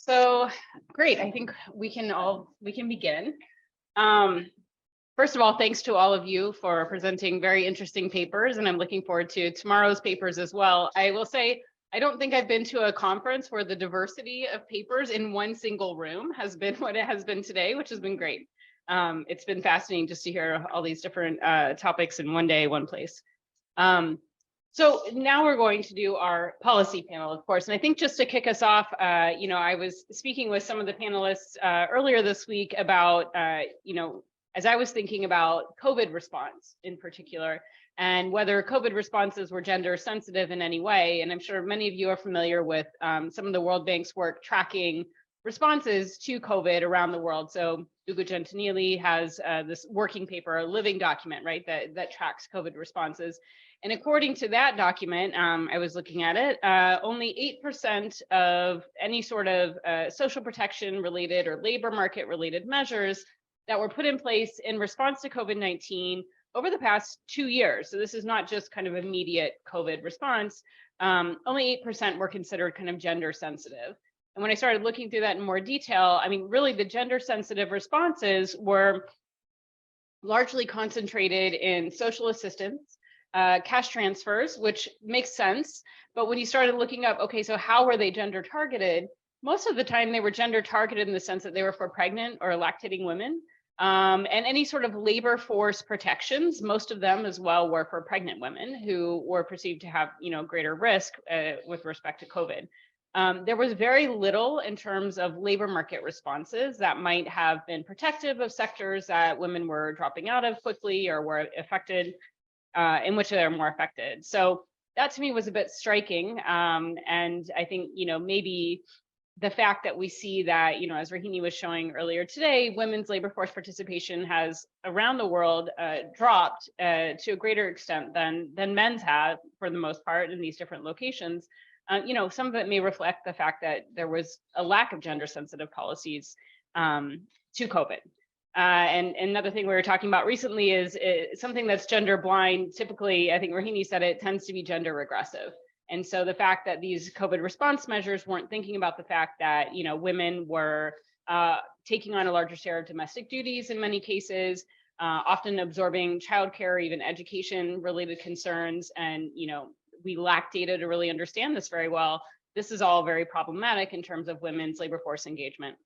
So great. I think we can begin. First of all, thanks to all of you for presenting very interesting papers, and I'm looking forward to tomorrow's papers as well. I will say, I don't think I've been to a conference where the diversity of papers in one single room has been what it has been today, which has been great. It's been fascinating just to hear all these different topics in one day, one place. So now we're going to do our policy panel, of course. And I think just to kick us off, I was speaking with some of the panelists earlier this week about, as I was thinking about COVID response in particular, and whether COVID responses were gender sensitive in any way. And I'm sure many of you are familiar with some of the World Bank's work tracking responses to COVID around the world. So Ugo Gentilini has this working paper, a living document, right, that tracks COVID responses. And according to that document, I was looking at it, only 8% of any sort of social protection related or labor market related measures that were put in place in response to COVID-19 over the past 2 years. So this is not just kind of immediate COVID response. Only 8% were considered kind of gender sensitive. And when I started looking through that in more detail, I mean, really the gender sensitive responses were largely concentrated in social assistance, cash transfers, which makes sense. But when you started looking up, okay, so how were they gender targeted? Most of the time they were gender targeted in the sense that they were for pregnant or lactating women. And any sort of labor force protections, most of them as well were for pregnant women who were perceived to have, greater risk with respect to COVID. There was very little in terms of labor market responses that might have been protective of sectors that women were dropping out of quickly or were affected, in which they're more affected. So that to me was a bit striking. And I think, maybe the fact that we see that, as Rohini was showing earlier today, women's labor force participation has around the world dropped to a greater extent than men's have for the most part in these different locations. Some of it may reflect the fact that there was a lack of gender sensitive policies to COVID. And another thing we were talking about recently is something that's gender blind. Typically, I think Rohini said it tends to be gender regressive. And so the fact that these COVID response measures weren't thinking about the fact that, women were taking on a larger share of domestic duties in many cases, often absorbing childcare, even education related concerns. And, we lack data to really understand this very well. This is all very problematic in terms of women's labor force engagement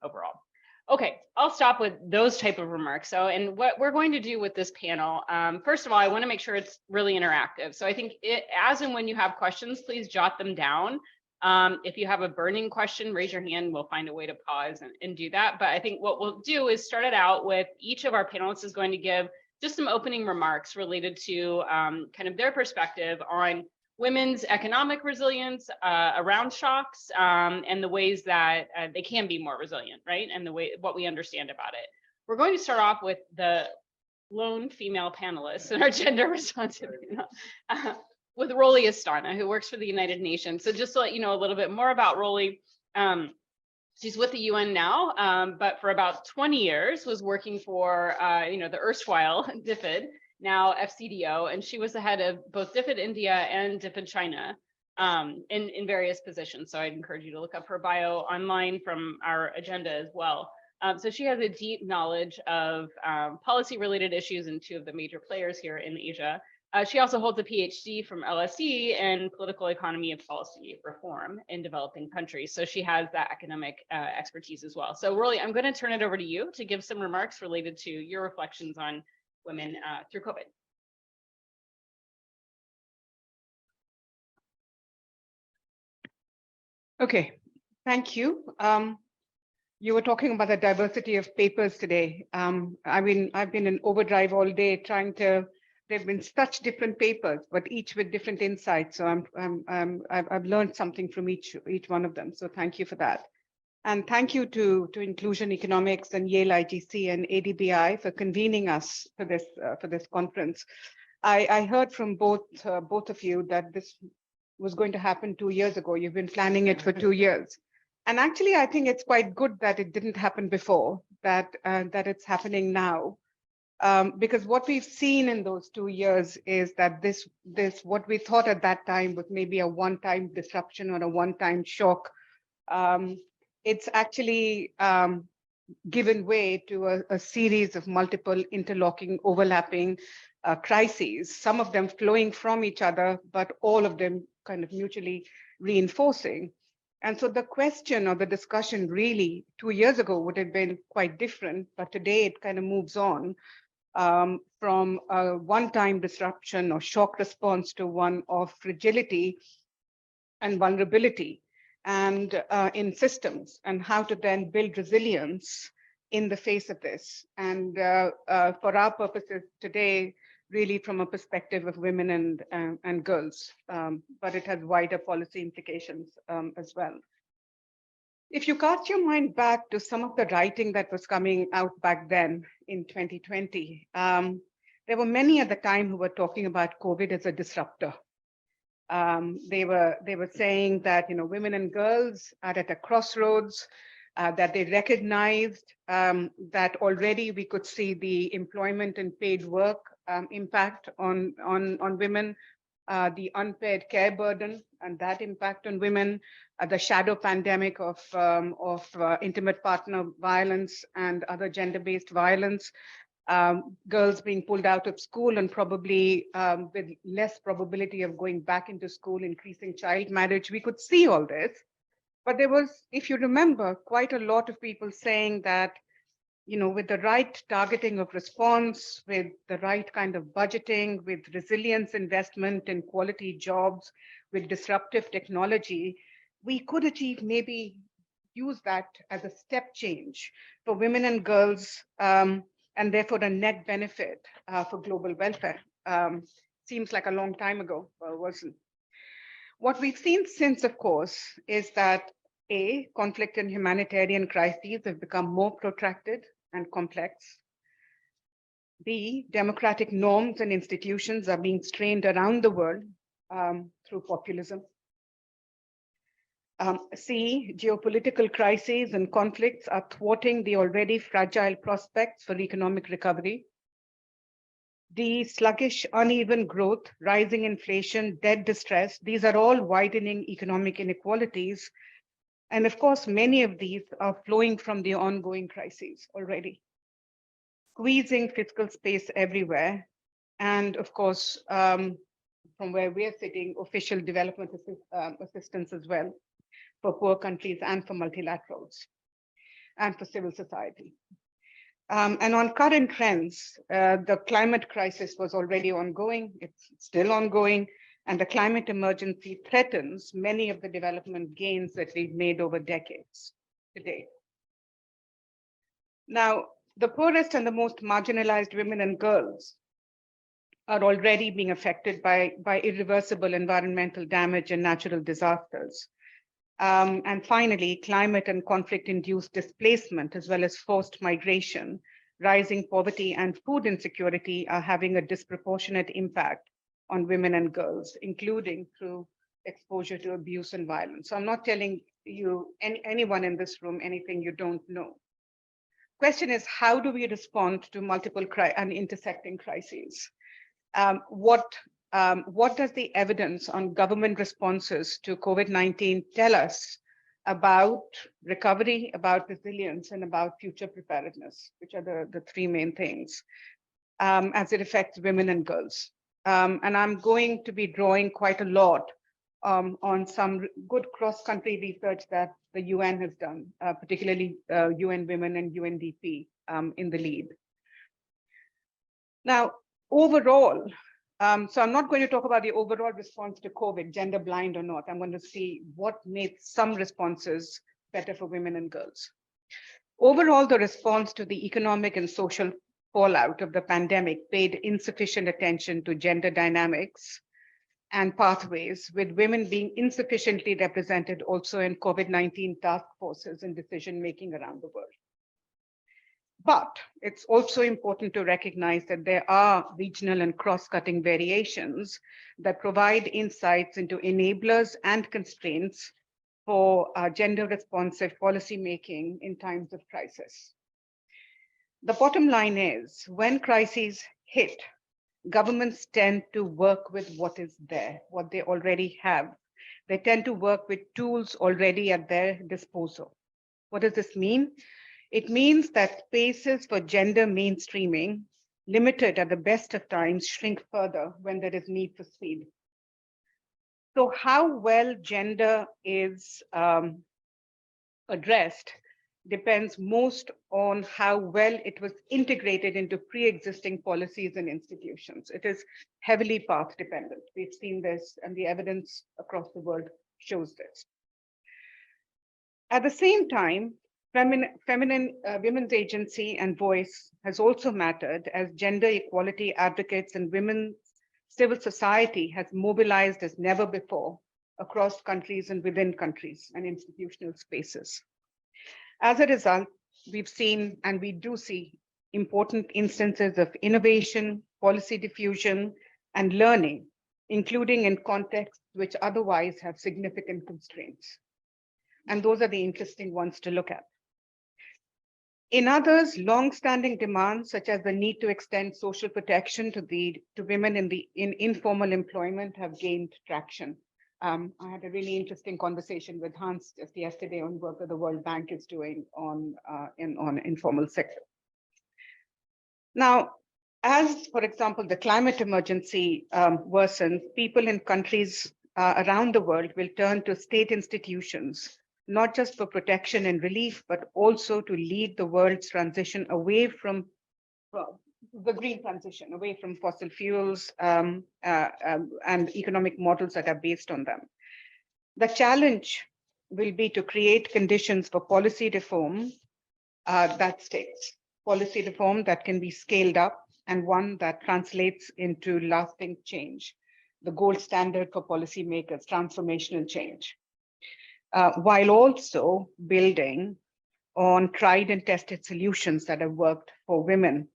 overall. Okay, I'll stop with those type of remarks. So, and what we're going to do with this panel, first of all, I want to make sure it's really interactive. So I think as and when you have questions, please jot them down. If you have a burning question, raise your hand. We'll find a way to pause and do that. But I think what we'll do is start it out with each of our panelists is going to give just some opening remarks related to kind of their perspective on women's economic resilience around shocks and the ways that they can be more resilient, right? And what we understand about it. We're going to start off with the lone female panelist in our gender responsive panel, with Rolly Astana, who works for the United Nations. So just to let you know a little bit more about Rolly, she's with the UN now, but for about 20 years was working for, the erstwhile DFID, now FCDO, and she was the head of both DFID India and DFID China in various positions. So I'd encourage you to look up her bio online from our agenda as well. So she has a deep knowledge of policy-related issues in two of the major players here in Asia. She also holds a PhD from LSE in political economy and policy reform in developing countries. So she has that academic expertise as well. So Rolly, I'm going to turn it over to you to give some remarks related to your reflections on women through COVID. Okay, thank you. You were talking about the diversity of papers today. I've been in overdrive all day trying to. There've been such different papers, but each with different insights. So I've learned something from each one of them. So thank you for that. And thank you to Inclusion Economics and Yale IGC and ADBI for convening us for this conference. I heard from both of you that this was going to happen 2 years ago. You've been planning it for 2 years. And actually, I think it's quite good that it didn't happen before, that it's happening now. Because what we've seen in those 2 years is that this what we thought at that time was maybe a one-time disruption or a one-time shock it's actually given way to a series of multiple interlocking, overlapping crises, some of them flowing from each other, but all of them kind of mutually reinforcing. And so the question or the discussion really 2 years ago would have been quite different, but today it kind of moves on from a one-time disruption or shock response to one of fragility and vulnerability and in systems, and how to then build resilience in the face of this. And for our purposes today, really from a perspective of women and girls, but it has wider policy implications as well. If you cast your mind back to some of the writing that was coming out back then in 2020, there were many at the time who were talking about COVID as a disruptor. They were saying that, you know, women and girls are at a crossroads, that they recognized that already we could see the employment and paid work impact on women, the unpaid care burden and that impact on women, the shadow pandemic of intimate partner violence and other gender-based violence, girls being pulled out of school and probably with less probability of going back into school, increasing child marriage. We could see all this, but there was, if you remember, quite a lot of people saying that, you know, with the right targeting of response, with the right kind of budgeting, with resilience investment in quality jobs, with disruptive technology, we could achieve, maybe use that as a step change for women and girls, and therefore a net benefit for global welfare. Seems like a long time ago, but it wasn't. What we've seen since, of course, is that A, conflict and humanitarian crises have become more protracted and complex. B, democratic norms and institutions are being strained around the world through populism. C, geopolitical crises and conflicts are thwarting the already fragile prospects for economic recovery. D, sluggish, uneven growth, rising inflation, debt distress, these are all widening economic inequalities. And of course, many of these are flowing from the ongoing crises already, squeezing fiscal space everywhere. And of course, from where we're sitting, official development assistance as well for poor countries and for multilaterals and for civil society. And on current trends, the climate crisis was already ongoing, it's still ongoing, and the climate emergency threatens many of the development gains that we've made over decades today. Now, the poorest and the most marginalized women and girls are already being affected by irreversible environmental damage and natural disasters. And finally, climate and conflict-induced displacement, as well as forced migration, rising poverty and food insecurity are having a disproportionate impact on women and girls, including through exposure to abuse and violence. So I'm not telling you, anyone in this room, anything you don't know. Question is, how do we respond to multiple and intersecting crises? What does the evidence on government responses to COVID-19 tell us about recovery, about resilience, and about future preparedness, which are the three main things, as it affects women and girls? And I'm going to be drawing quite a lot on some good cross-country research that the UN has done, particularly UN Women and UNDP in the lead. Now, overall, so I'm not going to talk about the overall response to COVID, gender blind or not. I'm going to see what made some responses better for women and girls. Overall, the response to the economic and social fallout of the pandemic paid insufficient attention to gender dynamics and pathways, with women being insufficiently represented also in COVID-19 task forces and decision-making around the world. But it's also important to recognize that there are regional and cross-cutting variations that provide insights into enablers and constraints for gender-responsive policymaking in times of crisis. The bottom line is, when crises hit, governments tend to work with what is there, what they already have. They tend to work with tools already at their disposal. What does this mean? It means that spaces for gender mainstreaming, limited at the best of times, shrink further when there is need for speed. So how well gender is addressed depends most on how well it was integrated into pre-existing policies and institutions. It is heavily path dependent. We've seen this, and the evidence across the world shows this. At the same time, women's agency and voice has also mattered as gender equality advocates and women's civil society has mobilized as never before across countries and within countries and institutional spaces. As a result, we've seen, and we do see, important instances of innovation, policy diffusion, and learning, including in contexts which otherwise have significant constraints. And those are the interesting ones to look at. In others, long-standing demands, such as the need to extend social protection to women in informal employment, have gained traction. I had a really interesting conversation with Hans just yesterday on work that the World Bank is doing on informal sector. Now, as, for example, the climate emergency worsens, people in countries around the world will turn to state institutions, not just for protection and relief, but also to lead the world's transition away from the green transition, away from fossil fuels and economic models that are based on them. The challenge will be to create conditions for policy reform that sticks, policy reform that can be scaled up, and one that translates into lasting change, the gold standard for policymakers, transformational change, while also building on tried and tested solutions that have worked for women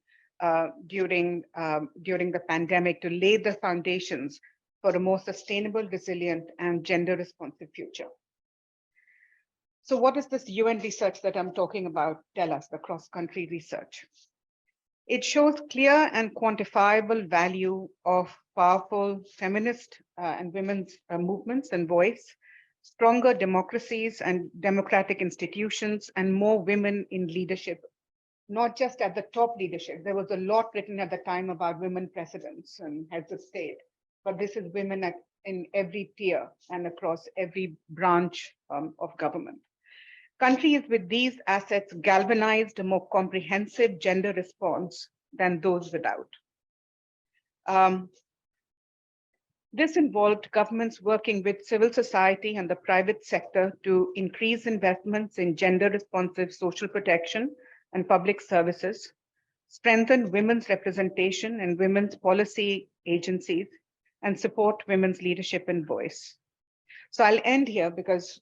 during the pandemic to lay the foundations for a more sustainable, resilient, and gender-responsive future. So what does this UN research that I'm talking about tell us, the cross-country research? It shows clear and quantifiable value of powerful feminist and women's movements and voice, stronger democracies and democratic institutions, and more women in leadership, not just at the top leadership. There was a lot written at the time about women presidents and heads of state, but this is women in every tier and across every branch of government. Countries with these assets galvanized a more comprehensive gender response than those without. This involved governments working with civil society and the private sector to increase investments in gender-responsive social protection and public services, strengthen women's representation in women's policy agencies, and support women's leadership and voice. So I'll end here because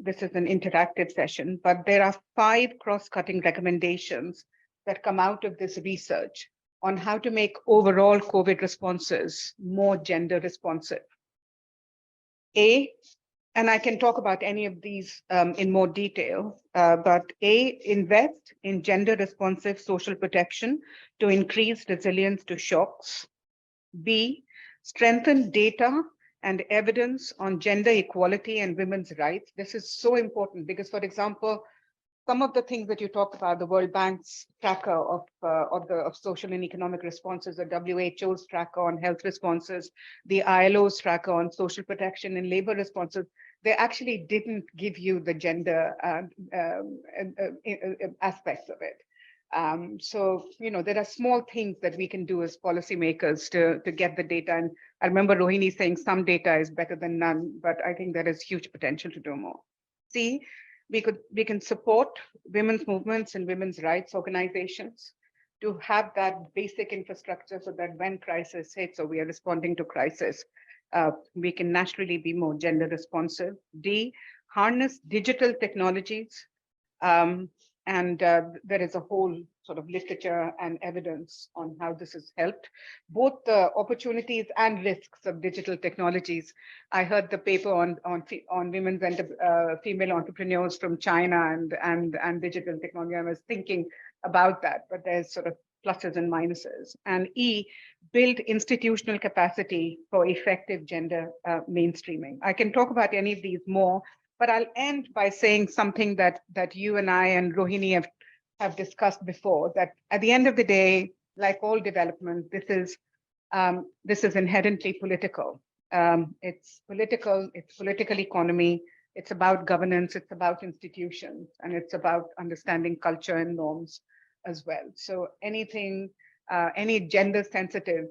this is an interactive session, but there are 5 cross-cutting recommendations that come out of this research on how to make overall COVID responses more gender responsive. And I can talk about any of these in more detail, but invest in gender responsive social protection to increase resilience to shocks. B, strengthen data and evidence on gender equality and women's rights. This is so important because, for example, some of the things that you talked about, the World Bank's tracker of social and economic responses, the WHO's tracker on health responses, the ILO's tracker on social protection and labor responses, they actually didn't give you the gender aspects of it. So, there are small things that we can do as policymakers to get the data. And I remember Rohini saying some data is better than none, but I think there is huge potential to do more. C, we can support women's movements and women's rights organizations to have that basic infrastructure so that when crisis hits or we are responding to crisis, we can naturally be more gender responsive. D, harness digital technologies. And there is a whole sort of literature and evidence on how this has helped, both the opportunities and risks of digital technologies. I heard the paper on women's female entrepreneurs from China and digital technology. I was thinking about that, but there's sort of pluses and minuses. And E, build institutional capacity for effective gender mainstreaming. I can talk about any of these more, But I'll end by saying something that you and I and Rohini have discussed before, that at the end of the day, like all development, this is inherently political. It's political economy. It's about governance. It's about institutions, and it's about understanding culture and norms as well. So anything, any gender sensitive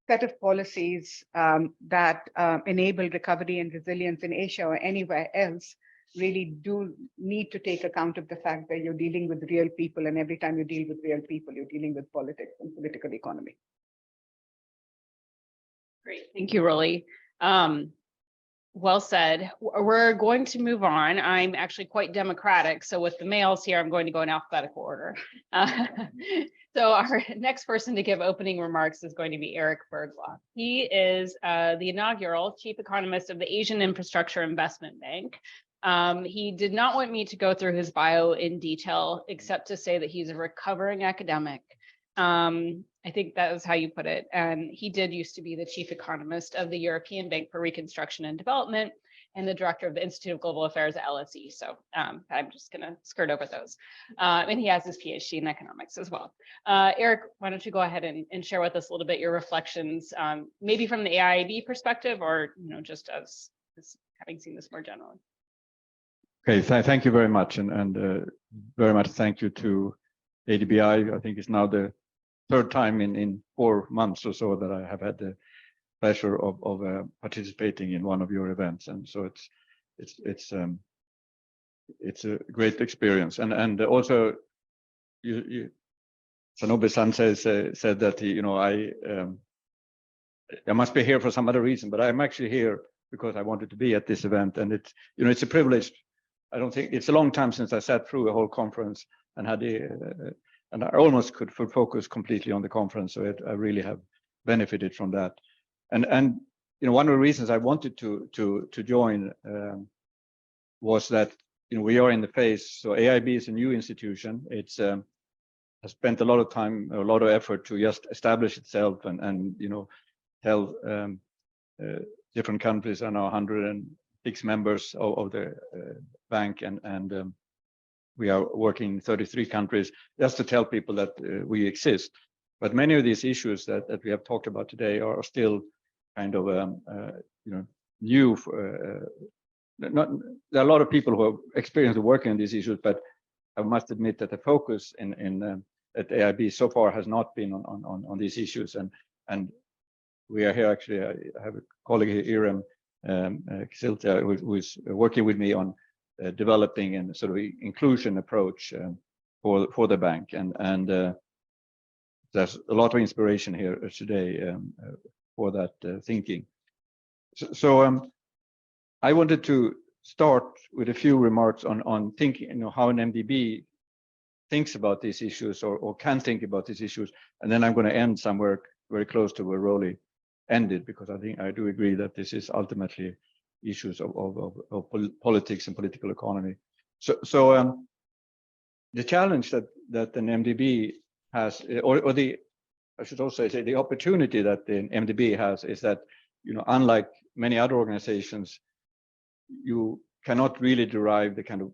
set of policies that enable recovery and resilience in Asia or anywhere else really do need to take account of the fact that you're dealing with real people, and every time you deal with real people, you're dealing with politics and political economy. Great, thank you, Rolly. Well said. We're going to move on. I'm actually quite democratic, so with the males here, I'm going to go in alphabetical order. So our next person to give opening remarks is going to be Eric Bergloff. He is the inaugural chief economist of the Asian Infrastructure Investment Bank. He did not want me to go through his bio in detail, except to say that he's a recovering academic. I think that is how you put it. And he did used to be the chief economist of the European Bank for Reconstruction and Development and the director of the Institute of Global Affairs at LSE. So I'm just going to skirt over those. And he has his PhD in economics as well. Eric, why don't you go ahead and share with us a little bit your reflections, maybe from the AIIB perspective, or just as having seen this more generally. Okay, thank you very much, and very much thank you to ADBI. I think it's now the third time in 4 months or so that I have had the pleasure of participating in one of your events, and so it's a great experience. And also, Sanobe-san said that I must be here for some other reason, but I'm actually here because I wanted to be at this event, and it's a privilege. I don't think it's a long time since I sat through a whole conference and had and I almost could focus completely on the conference. So I really have benefited from that. And one of the reasons I wanted to join was that we are in the phase. So AIB is a new institution. It's has spent a lot of time, a lot of effort to just establish itself and tell different countries and our 106 members of the bank, and we are working in 33 countries just to tell people that we exist. But many of these issues that we have talked about today are still kind of new. There are a lot of people who have experienced working on these issues, but I must admit that the focus at AIB so far has not been on these issues. And we are here actually. I have a colleague here, Irem Siltia, who is working with me on developing a sort of inclusion approach for the bank, and there's a lot of inspiration here today for that thinking. So I wanted to start with a few remarks on thinking, how an MDB thinks about these issues or can think about these issues, and then I'm going to end somewhere very close to where Rolly ended, because I do agree that this is ultimately issues of politics and political economy. So the challenge that an MDB has, or I should also say the opportunity that the MDB has, is that unlike many other organizations, you cannot really derive the kind of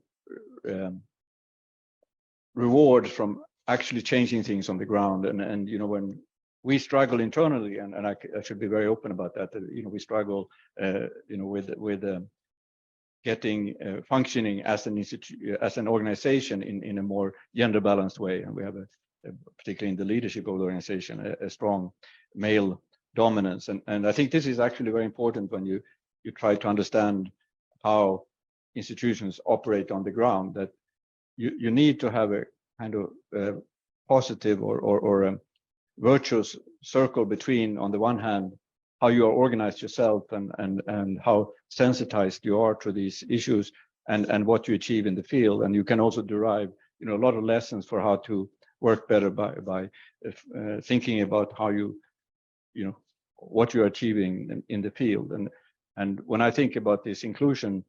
reward from actually changing things on the ground. And when we struggle internally, and I should be very open about that. We struggle, with getting functioning as an organization in a more gender balanced way, and we have particularly in the leadership of the organization a strong male dominance, and I think this is actually very important when you try to understand how institutions operate on the ground. That you need to have a kind of positive or virtuous circle between, on the one hand, how you are organized yourself and how sensitized you are to these issues and what you achieve in the field. And you can also derive a lot of lessons for how to work better by thinking about how what you're achieving in the field. And when I think about this inclusion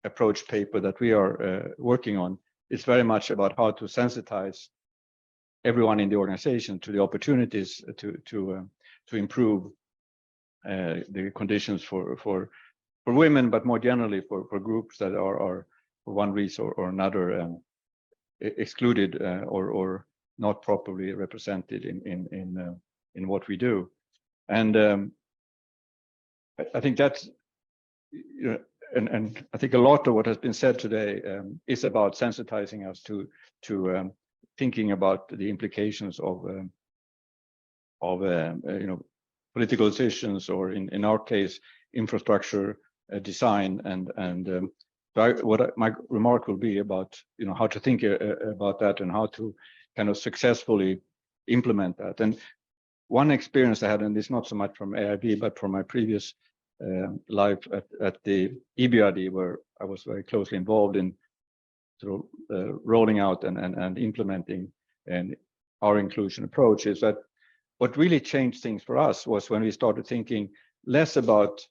approach paper that we are working on, it's very much about how to sensitize everyone in the organization to the opportunities to improve the conditions for for women, but more generally for groups that are for one reason or another excluded or not properly represented in what we do. And I think that's, you know, and I think a lot of what has been said today is about sensitizing us to thinking about the implications of you know, political decisions, or in our case, infrastructure design, and my remark will be about, you know, how to think about that and how to kind of successfully implement that. And one experience I had, and it's not so much from AIB, but from my previous life at the EBRD, where I was very closely involved in sort of rolling out and implementing our inclusion approach, is that what really changed things for us was when we started thinking less about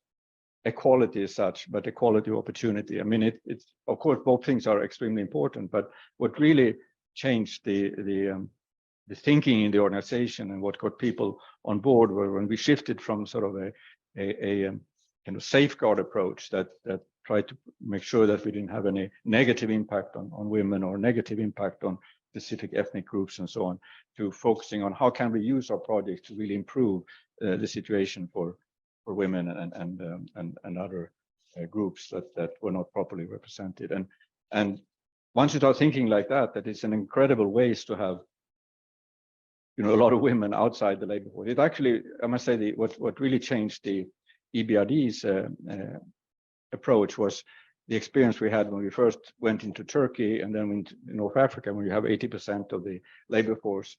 equality as such, but equality of opportunity. I mean, it's of course both things are extremely important, but what really changed the thinking in the organization and what got people on board were when we shifted from sort of a kind of safeguard approach that tried to make sure that we didn't have any negative impact on women or negative impact on specific ethnic groups and so on, to focusing on how can we use our projects to really improve the situation for women and other groups that were not properly represented. And once you start thinking like that, that it's an incredible ways to have, you know, a lot of women outside the labor force. It actually, I must say, what really changed the EBRD's approach was the experience we had when we first went into Turkey and then went to North Africa, when you have 80% of the labor force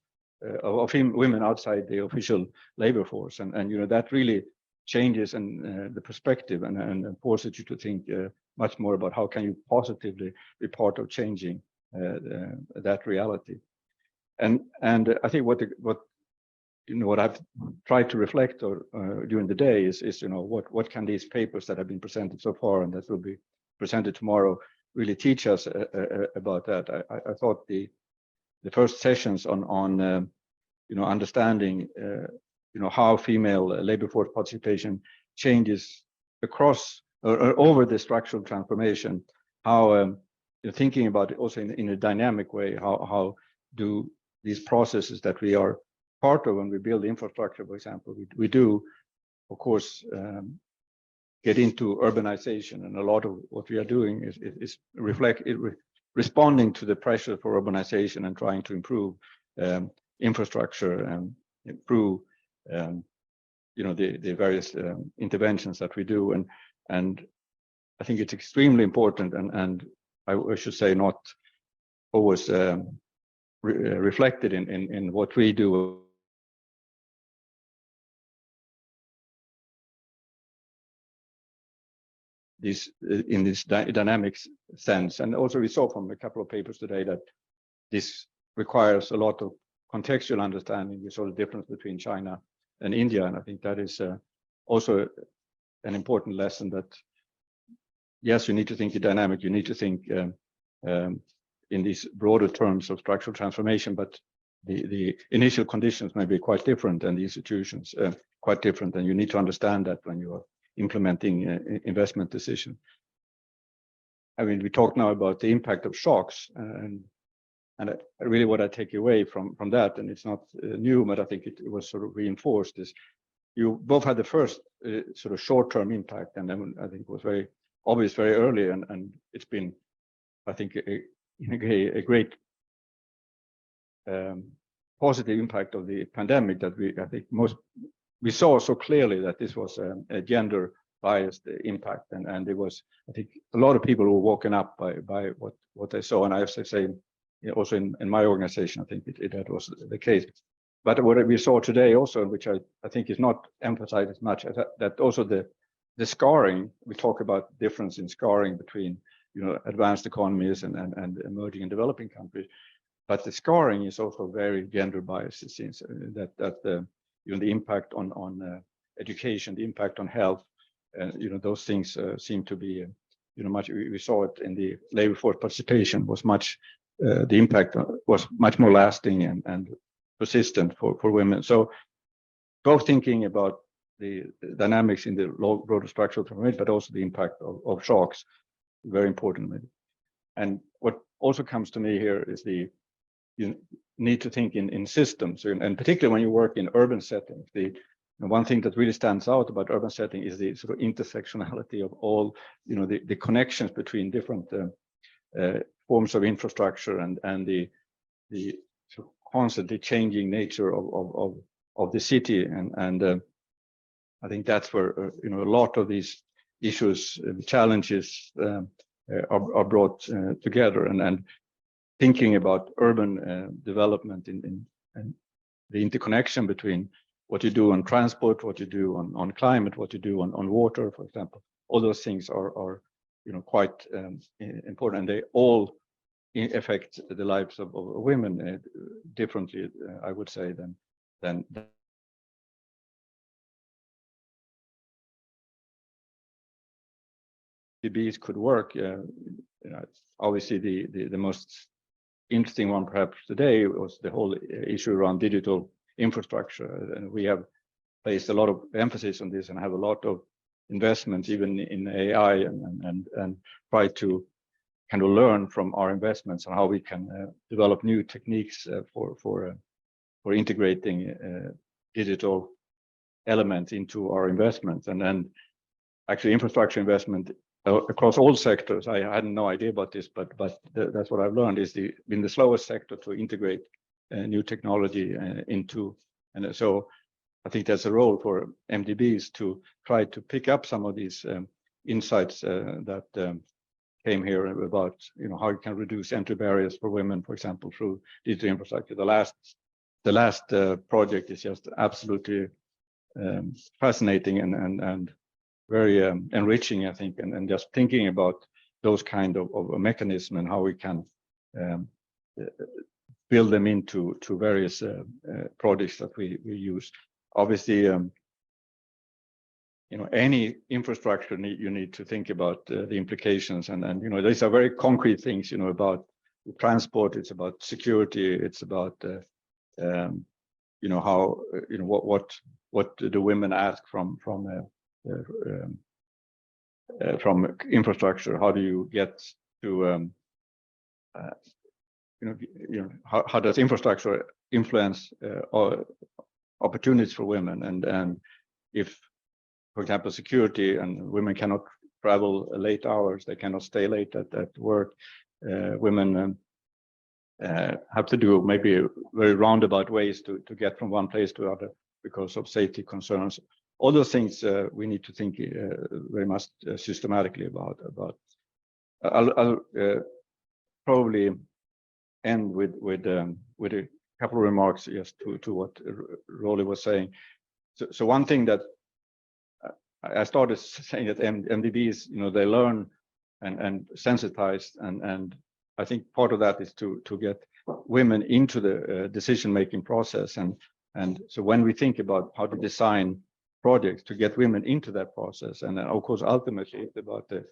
of women outside the official labor force, and you know, that really changes and the perspective and forces you to think much more about how can you positively be part of changing that reality. And I think what you know, what I've tried to reflect during the day is you know, what can these papers that have been presented so far and that will be presented tomorrow really teach us about that. I thought the first sessions on you know, understanding you know, how female labor force participation changes across or over the structural transformation, how you're thinking about it also in a dynamic way, how do these processes that we are part of when we build infrastructure, for example, we do, of course, get into urbanization, and a lot of what we are doing is responding to the pressure for urbanization and trying to improve infrastructure and improve you know, the various interventions that we do, and I think it's extremely important, and I should say not always reflected in what we do. In this dynamic sense, and also we saw from a couple of papers today that this requires a lot of contextual understanding. We saw the difference between China and India, and I think that is also an important lesson, that yes, you need to think dynamic, you need to think in these broader terms of structural transformation, but the initial conditions may be quite different and the institutions quite different, and you need to understand that when you are implementing investment decision. I mean, we talk now about the impact of shocks, and really what I take away from that, and it's not new, but I think it was sort of reinforced, is you both had the first sort of short-term impact, and then I think it was very obvious very early, and it's been, I think, a great positive impact of the pandemic that I think we saw so clearly that this was a gender biased impact, and it was, I think, a lot of people were woken up by what they saw, and I have to say, also in my organization, I think that was the case. But what we saw today also, which I think is not emphasized as much, that also the scarring, we talk about difference in scarring between, you know, advanced economies and emerging and developing countries, but the scarring is also very gender biased. It seems that you know, the impact on education, the impact on health, you know, those things seem to be, you know, much. We saw it in the labor force participation was much. The impact was much more lasting and persistent for women. So both thinking about the dynamics in the broader structural transformation, but also the impact of shocks, very importantly. And what also comes to me here is you need to think in systems, and particularly when you work in urban settings. One thing that really stands out about urban setting is the sort of intersectionality of all, the connections between different forms of infrastructure and the sort of constantly changing nature of the city, and I think that's where a lot of these issues, challenges are brought together, and thinking about urban development and the interconnection between what you do on transport, what you do on climate, what you do on water, for example. All those things are quite important, and they all affect the lives of women differently, I would say, than ADBs could work. Obviously, the most interesting one perhaps today was the whole issue around digital infrastructure, and we have placed a lot of emphasis on this and have a lot of investments even in AI, and try to kind of learn from our investments on how we can develop new techniques for integrating digital elements into our investments, and then actually infrastructure investment across all sectors. I had no idea about this, but that's what I've learned, is been the slowest sector to integrate new technology into, and so I think there's a role for MDBs to try to pick up some of these insights that came here about how you can reduce entry barriers for women, for example, through digital infrastructure. The last project is just absolutely fascinating and very enriching, I think, and just thinking about those kind of mechanisms and how we can build them into various projects that we use. Obviously, any infrastructure you need to think about the implications, and these are very concrete things, about transport, it's about security, it's about how what do women ask from infrastructure? How do you get to how does infrastructure influence opportunities for women, and if, for example, security, and women cannot travel late hours, they cannot stay late at work, women have to do maybe very roundabout ways to get from one place to other because of safety concerns. All those things we need to think very much systematically about. I'll probably end with a couple of remarks just to what Rolly was saying. So one thing that I started saying that MDBs, they learn and sensitize, and I think part of that is to get women into the decision-making process, and so when we think about how to design projects to get women into that process, and then of course ultimately it's about the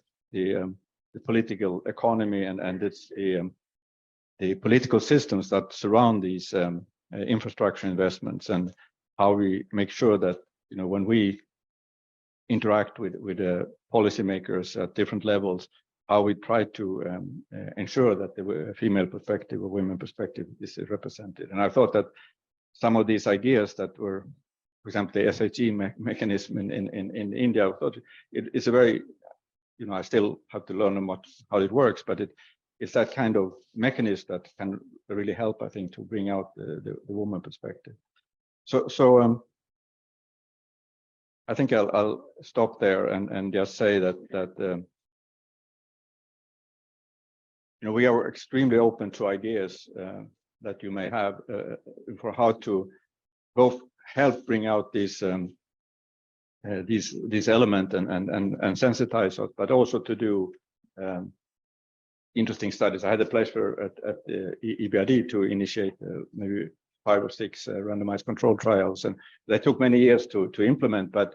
political economy and it's the political systems that surround these infrastructure investments, and how we make sure that when we interact with policymakers at different levels, how we try to ensure that the female perspective or women perspective is represented. And I thought that some of these ideas that were, for example, the SHG mechanism in India, I thought it's a very, I still have to learn how it works, but it's that kind of mechanism that can really help, I think, to bring out the woman perspective. So I think I'll stop there and just say that we are extremely open to ideas that you may have for how to both help bring out these elements and sensitize us, but also to do interesting studies. I had the pleasure at the EBRD to initiate maybe 5 or 6 randomized control trials, and they took many years to implement, but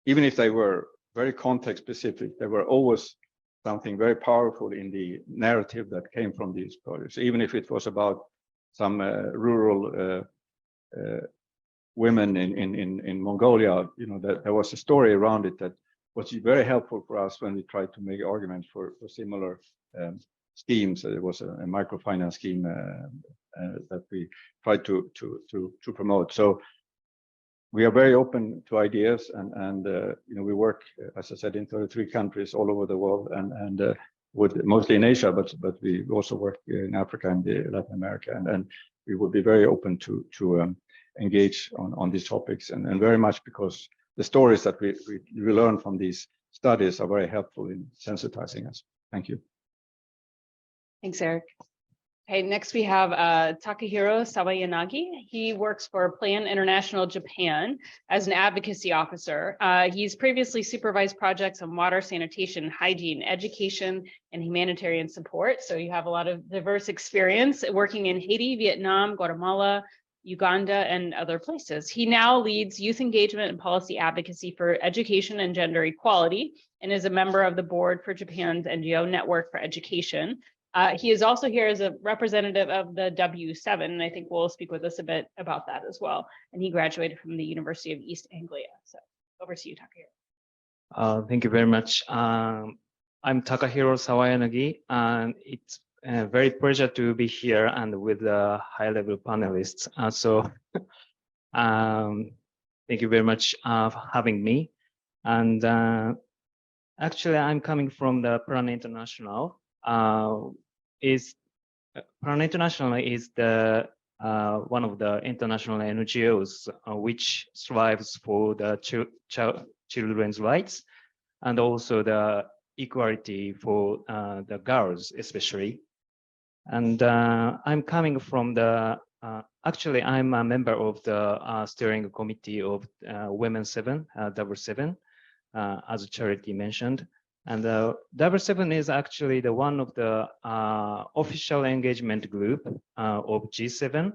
even if they were very context specific, there were always something very powerful in the narrative that came from these projects, even if it was about some rural women in Mongolia, you know, that there was a story around it that was very helpful for us when we tried to make arguments for similar schemes. It was a microfinance scheme that we tried to promote. So we are very open to ideas, and you know, we work, as I said, in 33 countries all over the world, and with mostly in Asia, but we also work in Africa and Latin America, and we would be very open to engage on these topics, and very much because the stories that we learn from these studies are very helpful in sensitizing us. Thank you. Thanks, Eric. Okay, next we have Takahiro Sawayanagi. He works for Plan International Japan as an advocacy officer. He's previously supervised projects on water, sanitation, hygiene, education, and humanitarian support. So you have a lot of diverse experience working in Haiti, Vietnam, Guatemala, Uganda, and other places. He now leads youth engagement and policy advocacy for education and gender equality, and is a member of the board for Japan's NGO Network for Education. He is also here as a representative of the W7, and I think we'll speak with us a bit about that as well. And he graduated from the University of East Anglia. So over to you, Takahiro. Thank you very much. I'm Takahiro Sawayanagi, and it's a very pleasure to be here and with the high-level panelists. Thank you very much for having me. And actually, I'm coming from the Plan International. Plan International is the one of the international NGOs which strives for the children's rights and also the equality for the girls, especially. And I'm coming from the, actually, I'm a member of the steering committee of Women 7, W7, as Charity mentioned. And W7 is actually the one of the official engagement group of G7,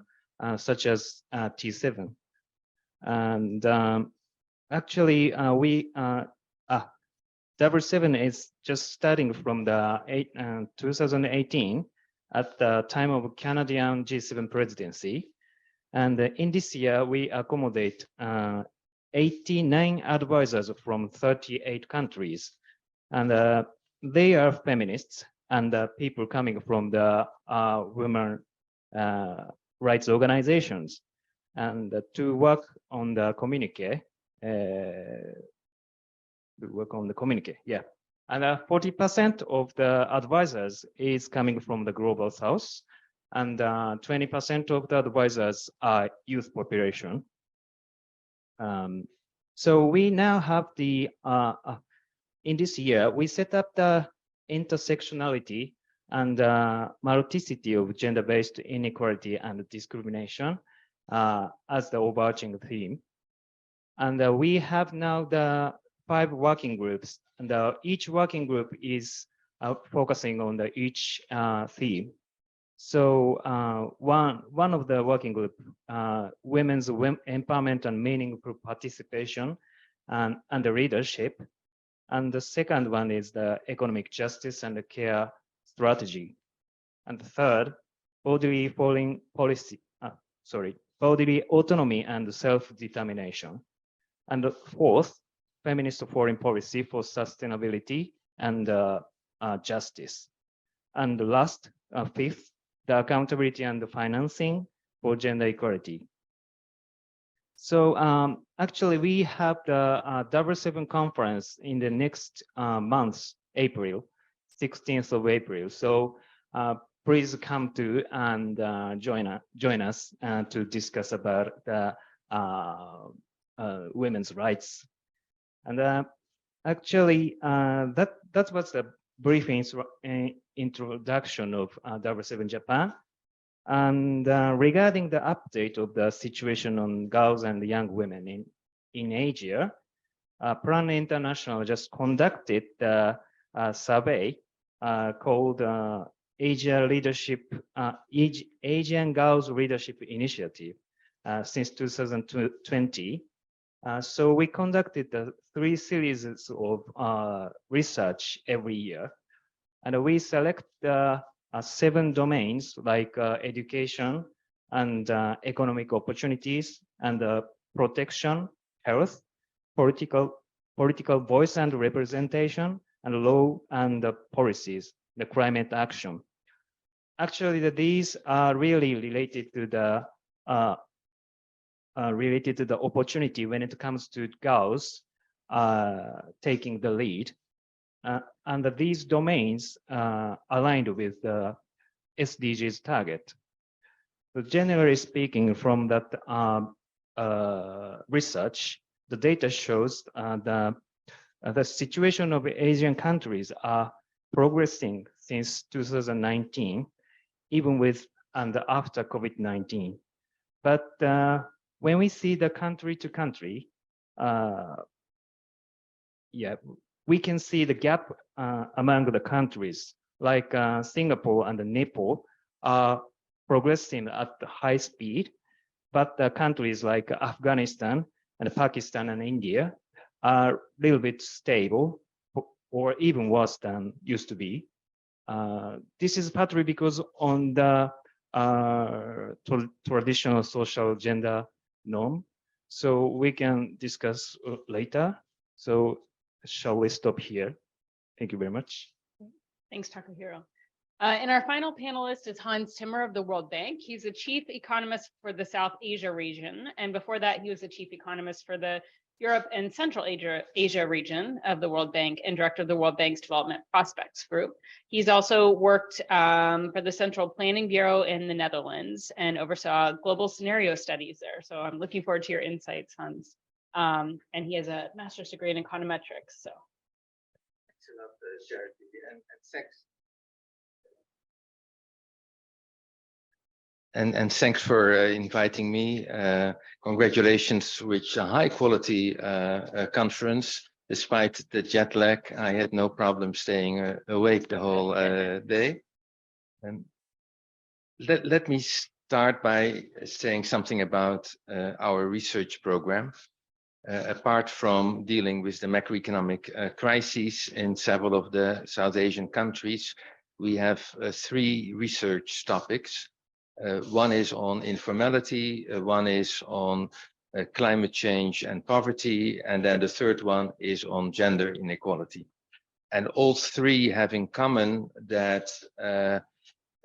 such as T7. And actually, W7 is just starting from the 2018 at the time of Canadian G7 presidency. And in this year, we accommodate 89 advisors from 38 countries. And they are feminists and people coming from the women rights organizations, and to work on the communique. Yeah. And 40% of the advisors is coming from the global south, and 20% of the advisors are youth population. So we now have the in this year, we set up the intersectionality and multiplicity of gender-based inequality and discrimination as the overarching theme. And we have now the 5 working groups, and each working group is focusing on each theme. So one of the working group, women's empowerment and meaningful participation and the leadership. And the second one is the economic justice and the care strategy. And the third, bodily autonomy and self-determination. And the fourth, feminist foreign policy for sustainability and justice. And the last, fifth, the accountability and the financing for gender equality. So actually, we have the W7 conference in the next month, April, 16th of April. So please come to and join us to discuss about the women's rights. And actually, that was the brief introduction of W7 Japan. And regarding the update of the situation on girls and young women in Asia, Plan International just conducted the survey called Asian Girls Leadership Initiative since 2020. So we conducted 3 series of research every year, and we select 7 domains like education and economic opportunities and protection, health, political voice and representation, and law and policies, the climate action. Actually, these are really related to the opportunity when it comes to girls taking the lead. And these domains aligned with the SDGs target. So generally speaking, from that research, the data shows the situation of Asian countries are progressing since 2019, even with and after COVID-19. But when we see the country to country, we can see the gap among the countries, like Singapore and Nepal are progressing at high speed, but the countries like Afghanistan and Pakistan and India are a little bit stable or even worse than used to be. This is partly because on the traditional social gender norm. So we can discuss later. So shall we stop here? Thank you very much. Thanks, Takahiro. And our final panelist is Hans Timmer of the World Bank. He's a chief economist for the South Asia region. And before that, he was the chief economist for the Europe and Central Asia region of the World Bank and director of the World Bank's Development Prospects Group. He's also worked for the Central Planning Bureau in the Netherlands and oversaw global scenario studies there. So I'm looking forward to your insights, Hans. And he has a master's degree in econometrics. So. Thanks a lot, Charity, and thanks. And thanks for inviting me. Congratulations with a high quality conference. Despite the jet lag, I had no problem staying awake the whole day. And let me start by saying something about our research program. Apart from dealing with the macroeconomic crises in several of the South Asian countries, we have 3 research topics. One is on informality, one is on climate change and poverty, and then the third one is on gender inequality. And all 3 have in common that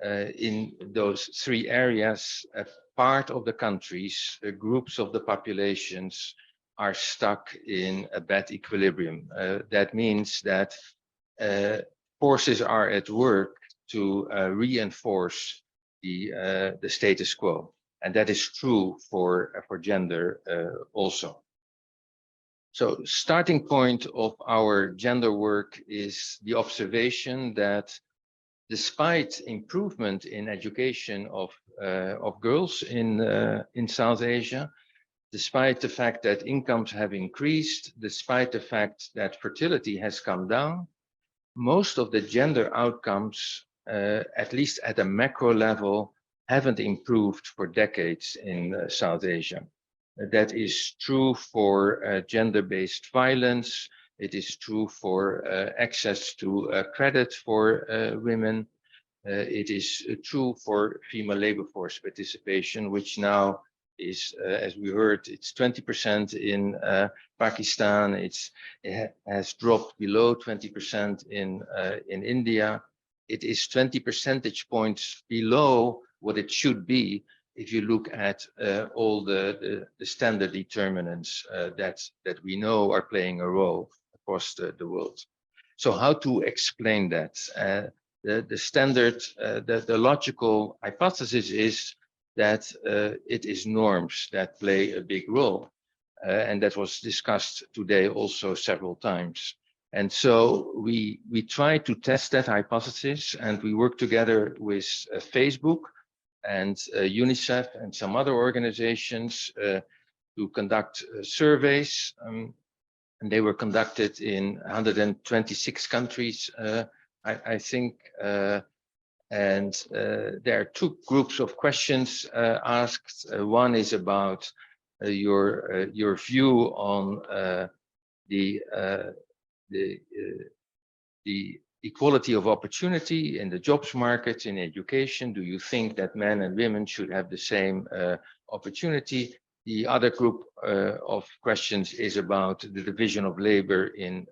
in those 3 areas, a part of the countries, groups of the populations are stuck in a bad equilibrium. That means that forces are at work to reinforce the status quo, and that is true for gender also. So starting point of our gender work is the observation that despite improvement in education of girls in South Asia, despite the fact that incomes have increased, despite the fact that fertility has come down, most of the gender outcomes, at least at a macro level, haven't improved for decades in South Asia. That is true for gender-based violence. It is true for access to credit for women. It is true for female labor force participation, which now is, as we heard, it's 20% in Pakistan. It has dropped below 20% in India. It is 20 percentage points below what it should be if you look at all the standard determinants that we know are playing a role across the world. So how to explain that? The standard, the logical hypothesis is that it is norms that play a big role. And that was discussed today also several times. And so we try to test that hypothesis, and we work together with Facebook and UNICEF and some other organizations to conduct surveys. And they were conducted in 126 countries, I think. And there are 2 groups of questions asked. One is about your view on the equality of opportunity in the jobs market, in education. Do you think that men and women should have the same opportunity? The other group of questions is about the division of labor in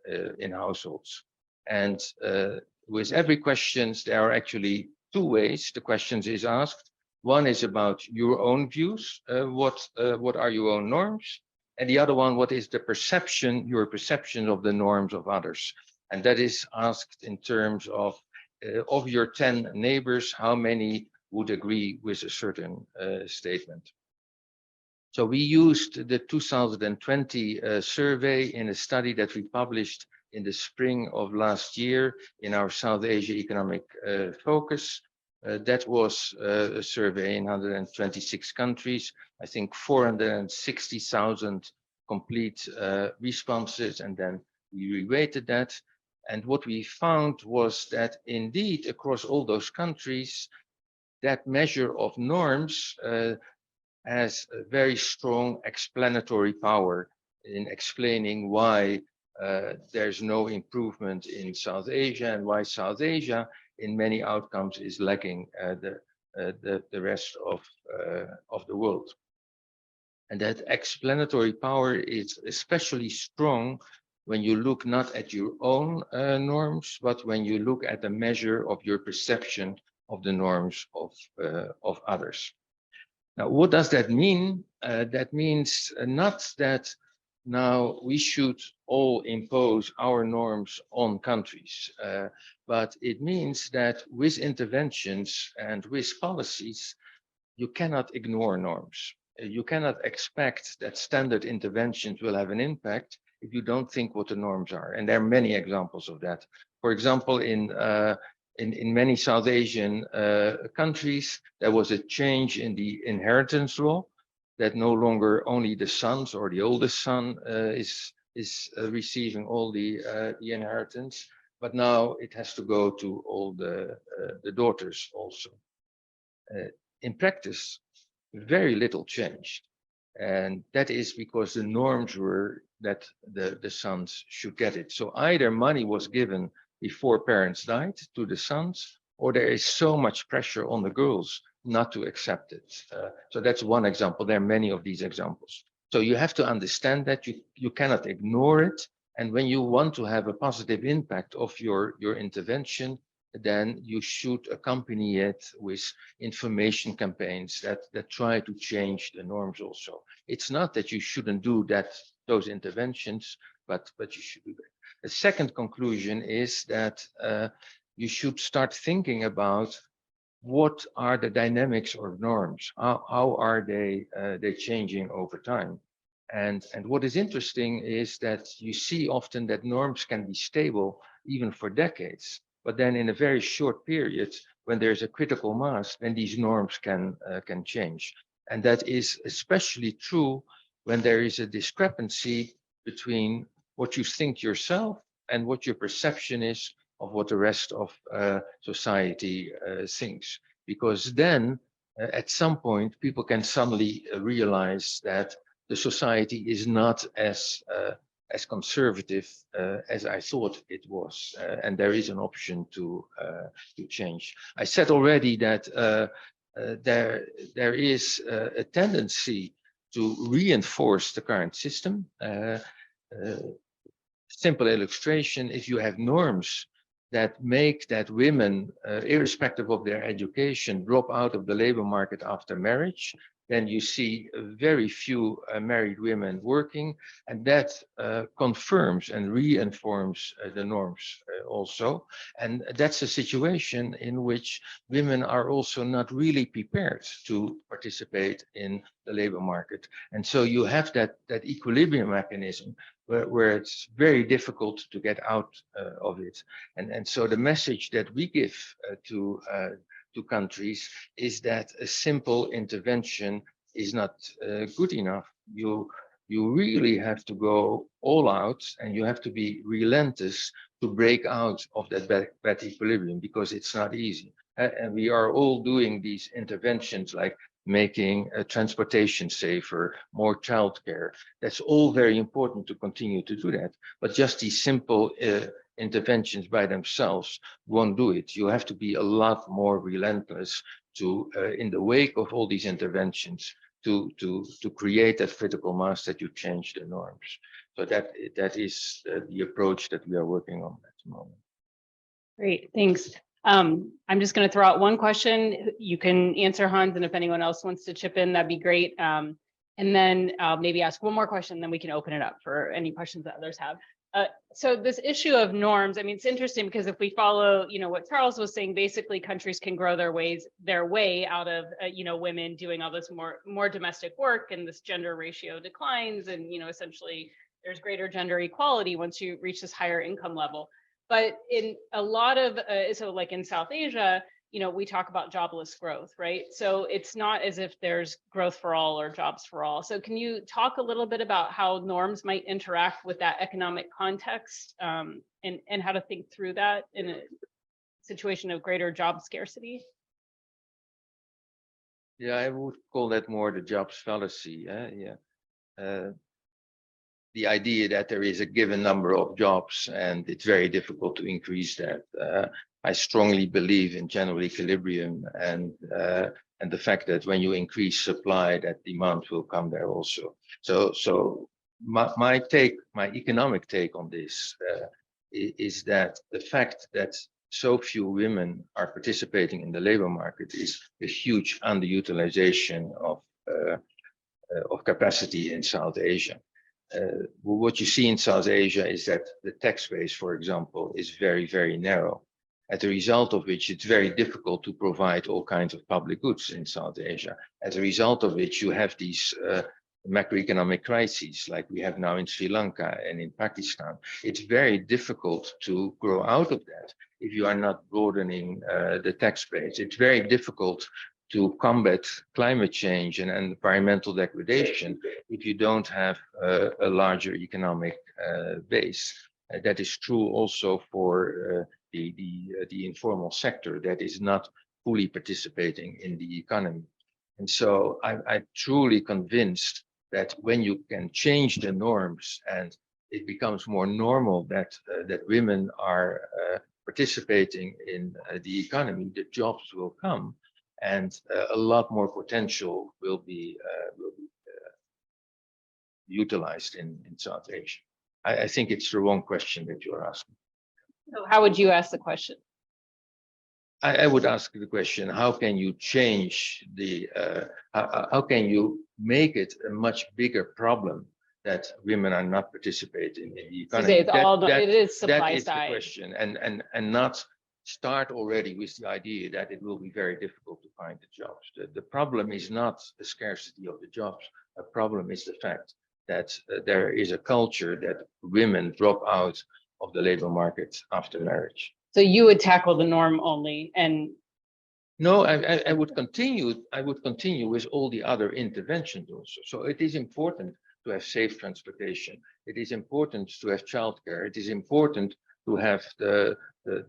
households. And with every question, there are actually two ways the questions is asked. One is about your own views, what are your own norms? And the other one, what is the perception, your perception of the norms of others? And that is asked in terms of your 10 neighbors, how many would agree with a certain statement? So we used the 2020 survey in a study that we published in the spring of last year in our South Asia Economic Focus. That was a survey in 126 countries, I think 460,000 complete responses, and then we reweighted that. And what we found was that indeed across all those countries, that measure of norms has a very strong explanatory power in explaining why there's no improvement in South Asia and why South Asia in many outcomes is lagging the rest of the world. And that explanatory power is especially strong when you look not at your own norms, but when you look at the measure of your perception of the norms of others. Now, what does that mean? That means not that now we should all impose our norms on countries, but it means that with interventions and with policies, you cannot ignore norms. You cannot expect that standard interventions will have an impact if you don't think what the norms are. And there are many examples of that. For example, in many South Asian countries, there was a change in the inheritance law that no longer only the sons or the oldest son is receiving all the inheritance, but now it has to go to all the daughters also. In practice, very little changed. And that is because the norms were that the sons should get it. So either money was given before parents died to the sons, or there is so much pressure on the girls not to accept it. So that's one example. There are many of these examples. So you have to understand that you cannot ignore it. And when you want to have a positive impact of your intervention, then you should accompany it with information campaigns that try to change the norms also. It's not that you shouldn't do those interventions, but you should do that. The second conclusion is that you should start thinking about what are the dynamics or norms? How are they changing over time? And what is interesting is that you see often that norms can be stable even for decades, but then in a very short period, when there's a critical mass, then these norms can change. And that is especially true when there is a discrepancy between what you think yourself and what your perception is of what the rest of society thinks. Because then at some point, people can suddenly realize that the society is not as conservative as I thought it was, and there is an option to change. I said already that there is a tendency to reinforce the current system. Simple illustration: if you have norms that make that women, irrespective of their education, drop out of the labor market after marriage, then you see very few married women working, and that confirms and reinforms the norms also. And that's a situation in which women are also not really prepared to participate in the labor market. And so you have that equilibrium mechanism where it's very difficult to get out of it. And so the message that we give to countries is that a simple intervention is not good enough. You really have to go all out, and you have to be relentless to break out of that bad equilibrium, because it's not easy. And we are all doing these interventions like making transportation safer, more childcare. That's all very important to continue to do that. But just these simple interventions by themselves won't do it. You have to be a lot more relentless to, in the wake of all these interventions, to create that critical mass that you change the norms. So that is the approach that we are working on at the moment. Great, thanks. I'm just going to throw out one question. You can answer, Hans, and if anyone else wants to chip in, that'd be great. And then maybe ask one more question, then we can open it up for any questions that others have. So this issue of norms, I mean, it's interesting because if we follow, what Charles was saying, basically countries can grow their way out of, women doing all this more domestic work, and this gender ratio declines, and, essentially there's greater gender equality once you reach this higher income level. But in a lot of, so like in South Asia, we talk about jobless growth, right? So it's not as if there's growth for all or jobs for all. So can you talk a little bit about how norms might interact with that economic context, and how to think through that in a situation of greater job scarcity? Yeah, I would call that more the jobs fallacy. The idea that there is a given number of jobs and it's very difficult to increase that. I strongly believe in general equilibrium and the fact that when you increase supply, that demand will come there also. So my economic take on this is that the fact that so few women are participating in the labor market is a huge underutilization of capacity in South Asia. What you see in South Asia is that the tax base, for example, is very, very narrow, as a result of which it's very difficult to provide all kinds of public goods in South Asia. As a result of which you have these macroeconomic crises like we have now in Sri Lanka and in Pakistan. It's very difficult to grow out of that if you are not broadening the tax base. It's very difficult to combat climate change and environmental degradation if you don't have a larger economic base. That is true also for the informal sector that is not fully participating in the economy. And so I'm truly convinced that when you can change the norms and it becomes more normal that women are participating in the economy, the jobs will come. And a lot more potential will be utilized in South Asia. I think it's the wrong question that you're asking. So how would you ask the question? I would ask the question: how can you change the? How can you make it a much bigger problem that women are not participating in the economy? It is supply that is side. The question, and not start already with the idea that it will be very difficult to find the jobs. The problem is not the scarcity of the jobs. The problem is the fact that there is a culture that women drop out of the labor market after marriage. So you would tackle the norm only, and no, I would continue. I would continue with all the other interventions also. So it is important to have safe transportation. It is important to have childcare. It is important to have the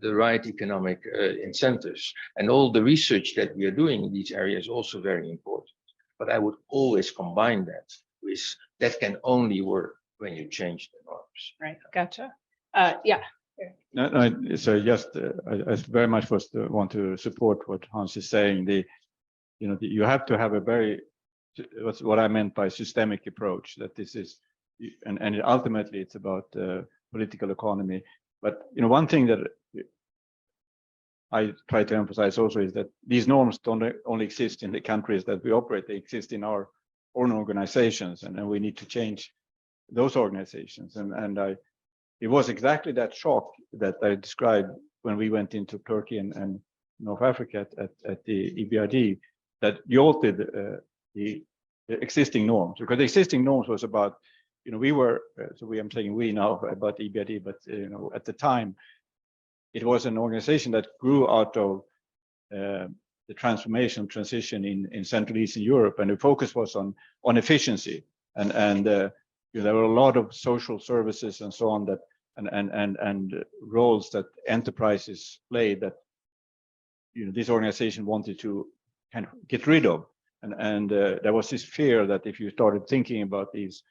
right economic incentives, and all the research that we are doing in these areas is also very important. But I would always combine that with that can only work when you change the norms. Right, gotcha. Yeah. No, so just I very much first want to support what Hans is saying. You have to have a very, what I meant by systemic approach, that this is, and ultimately it's about political economy. But one thing that I try to emphasize also is that these norms don't only exist in the countries that we operate, they exist in our own organizations, and we need to change those organizations. And it was exactly that shock that I described when we went into Turkey and North Africa at the EBRD that jolted the existing norms, because the existing norms was about, we were, I'm saying we now about EBRD, but at the time, it was an organization that grew out of the transformation transition in Central Eastern Europe, and the focus was on efficiency, and there were a lot of social services and so on that and roles that enterprises played that this organization wanted to kind of get rid of, and there was this fear that if you started thinking about these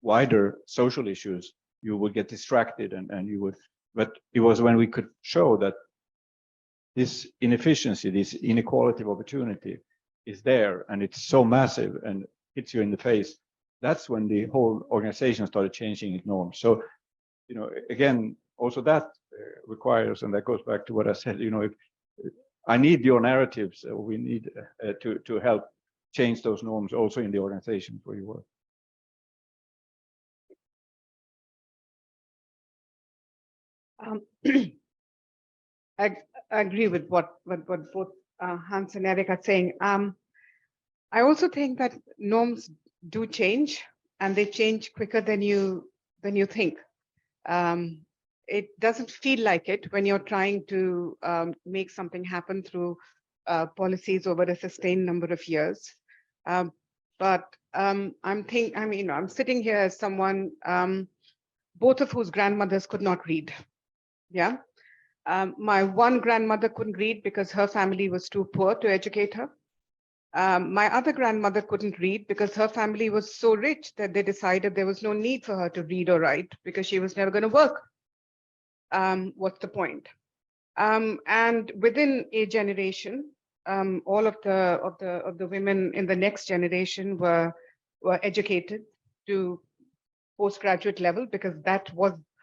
wider social issues, you would get distracted and you would. But it was when we could show that this inefficiency, this inequality of opportunity, is there and it's so massive and hits you in the face, that's when the whole organization started changing its norms. So, you know, again, also that requires, and that goes back to what I said, you know, if I need your narratives, we need to help change those norms also in the organizations where you work. I agree with what both Hans and Eric are saying. I also think that norms do change, and they change quicker than you think. It doesn't feel like it when you're trying to make something happen through policies over a sustained number of years. But I'm sitting here as someone, both of whose grandmothers could not read. Yeah. My one grandmother couldn't read because her family was too poor to educate her. My other grandmother couldn't read because her family was so rich that they decided there was no need for her to read or write because she was never going to work. What's the point? And within a generation, all of the women in the next generation were educated to postgraduate level because that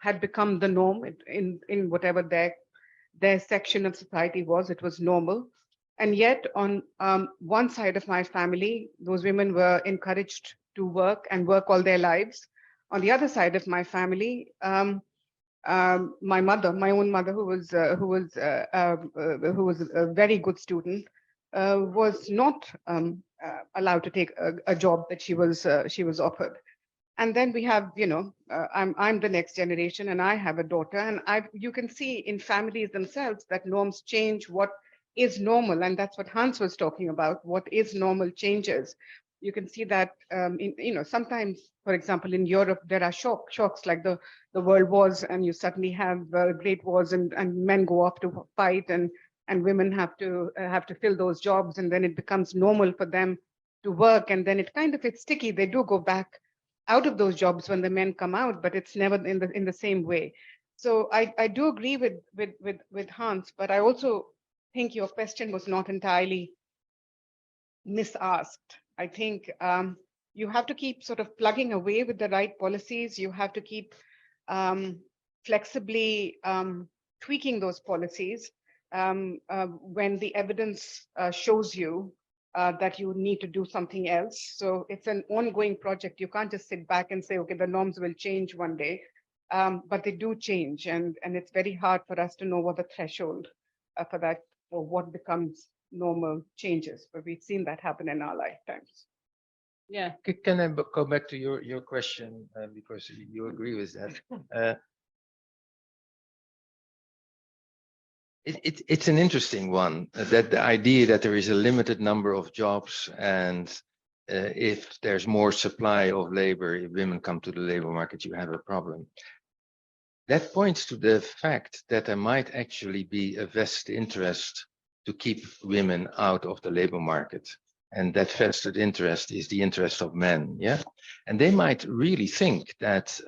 had become the norm in whatever their section of society was. It was normal. And yet on one side of my family, those women were encouraged to work and work all their lives. On the other side of my family, my mother, my own mother, who was a very good student, was not allowed to take a job that she was offered. And then we have, you know, I'm the next generation, and I have a daughter, and you can see in families themselves that norms change. What is normal, and that's what Hans was talking about. What is normal changes. You can see that, sometimes, for example, in Europe, there are shocks like the world wars, and you suddenly have great wars, and men go off to fight, and women have to fill those jobs, and then it becomes normal for them to work, and then it's sticky. They do go back out of those jobs when the men come out, but it's never in the same way. So I do agree with Hans, but I also think your question was not entirely misasked. I think you have to keep sort of plugging away with the right policies. You have to keep flexibly tweaking those policies when the evidence shows you that you need to do something else. So it's an ongoing project. You can't just sit back and say, okay, the norms will change one day, but they do change. And it's very hard for us to know what the threshold for that, or what becomes normal changes. But we've seen that happen in our lifetimes. Yeah. Can I go back to your question, because you agree with that? It's an interesting one, that the idea that there is a limited number of jobs, and if there's more supply of labor, if women come to the labor market, you have a problem. That points to the fact that there might actually be a vested interest to keep women out of the labor market. And that vested interest is the interest of men, yeah? And they might really think that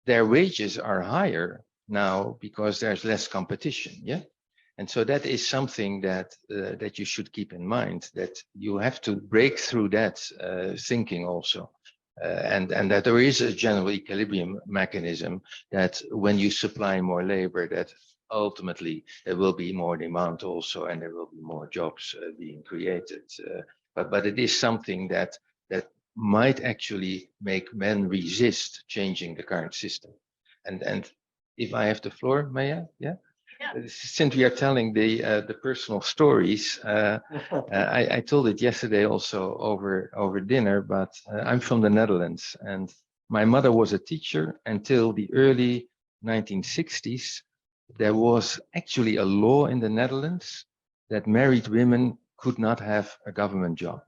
their wages are higher now because there's less competition, yeah? And so that is something that that you should keep in mind, that you have to break through that thinking also. And that there is a general equilibrium mechanism, that when you supply more labor, that ultimately there will be more demand also, and there will be more jobs being created. But it is something that might actually make men resist changing the current system. And if I have the floor, Maya, yeah? Since we are telling the personal stories, I told it yesterday also over dinner, but I'm from the Netherlands, and my mother was a teacher until the early 1960s. There was actually a law in the Netherlands that married women could not have a government job.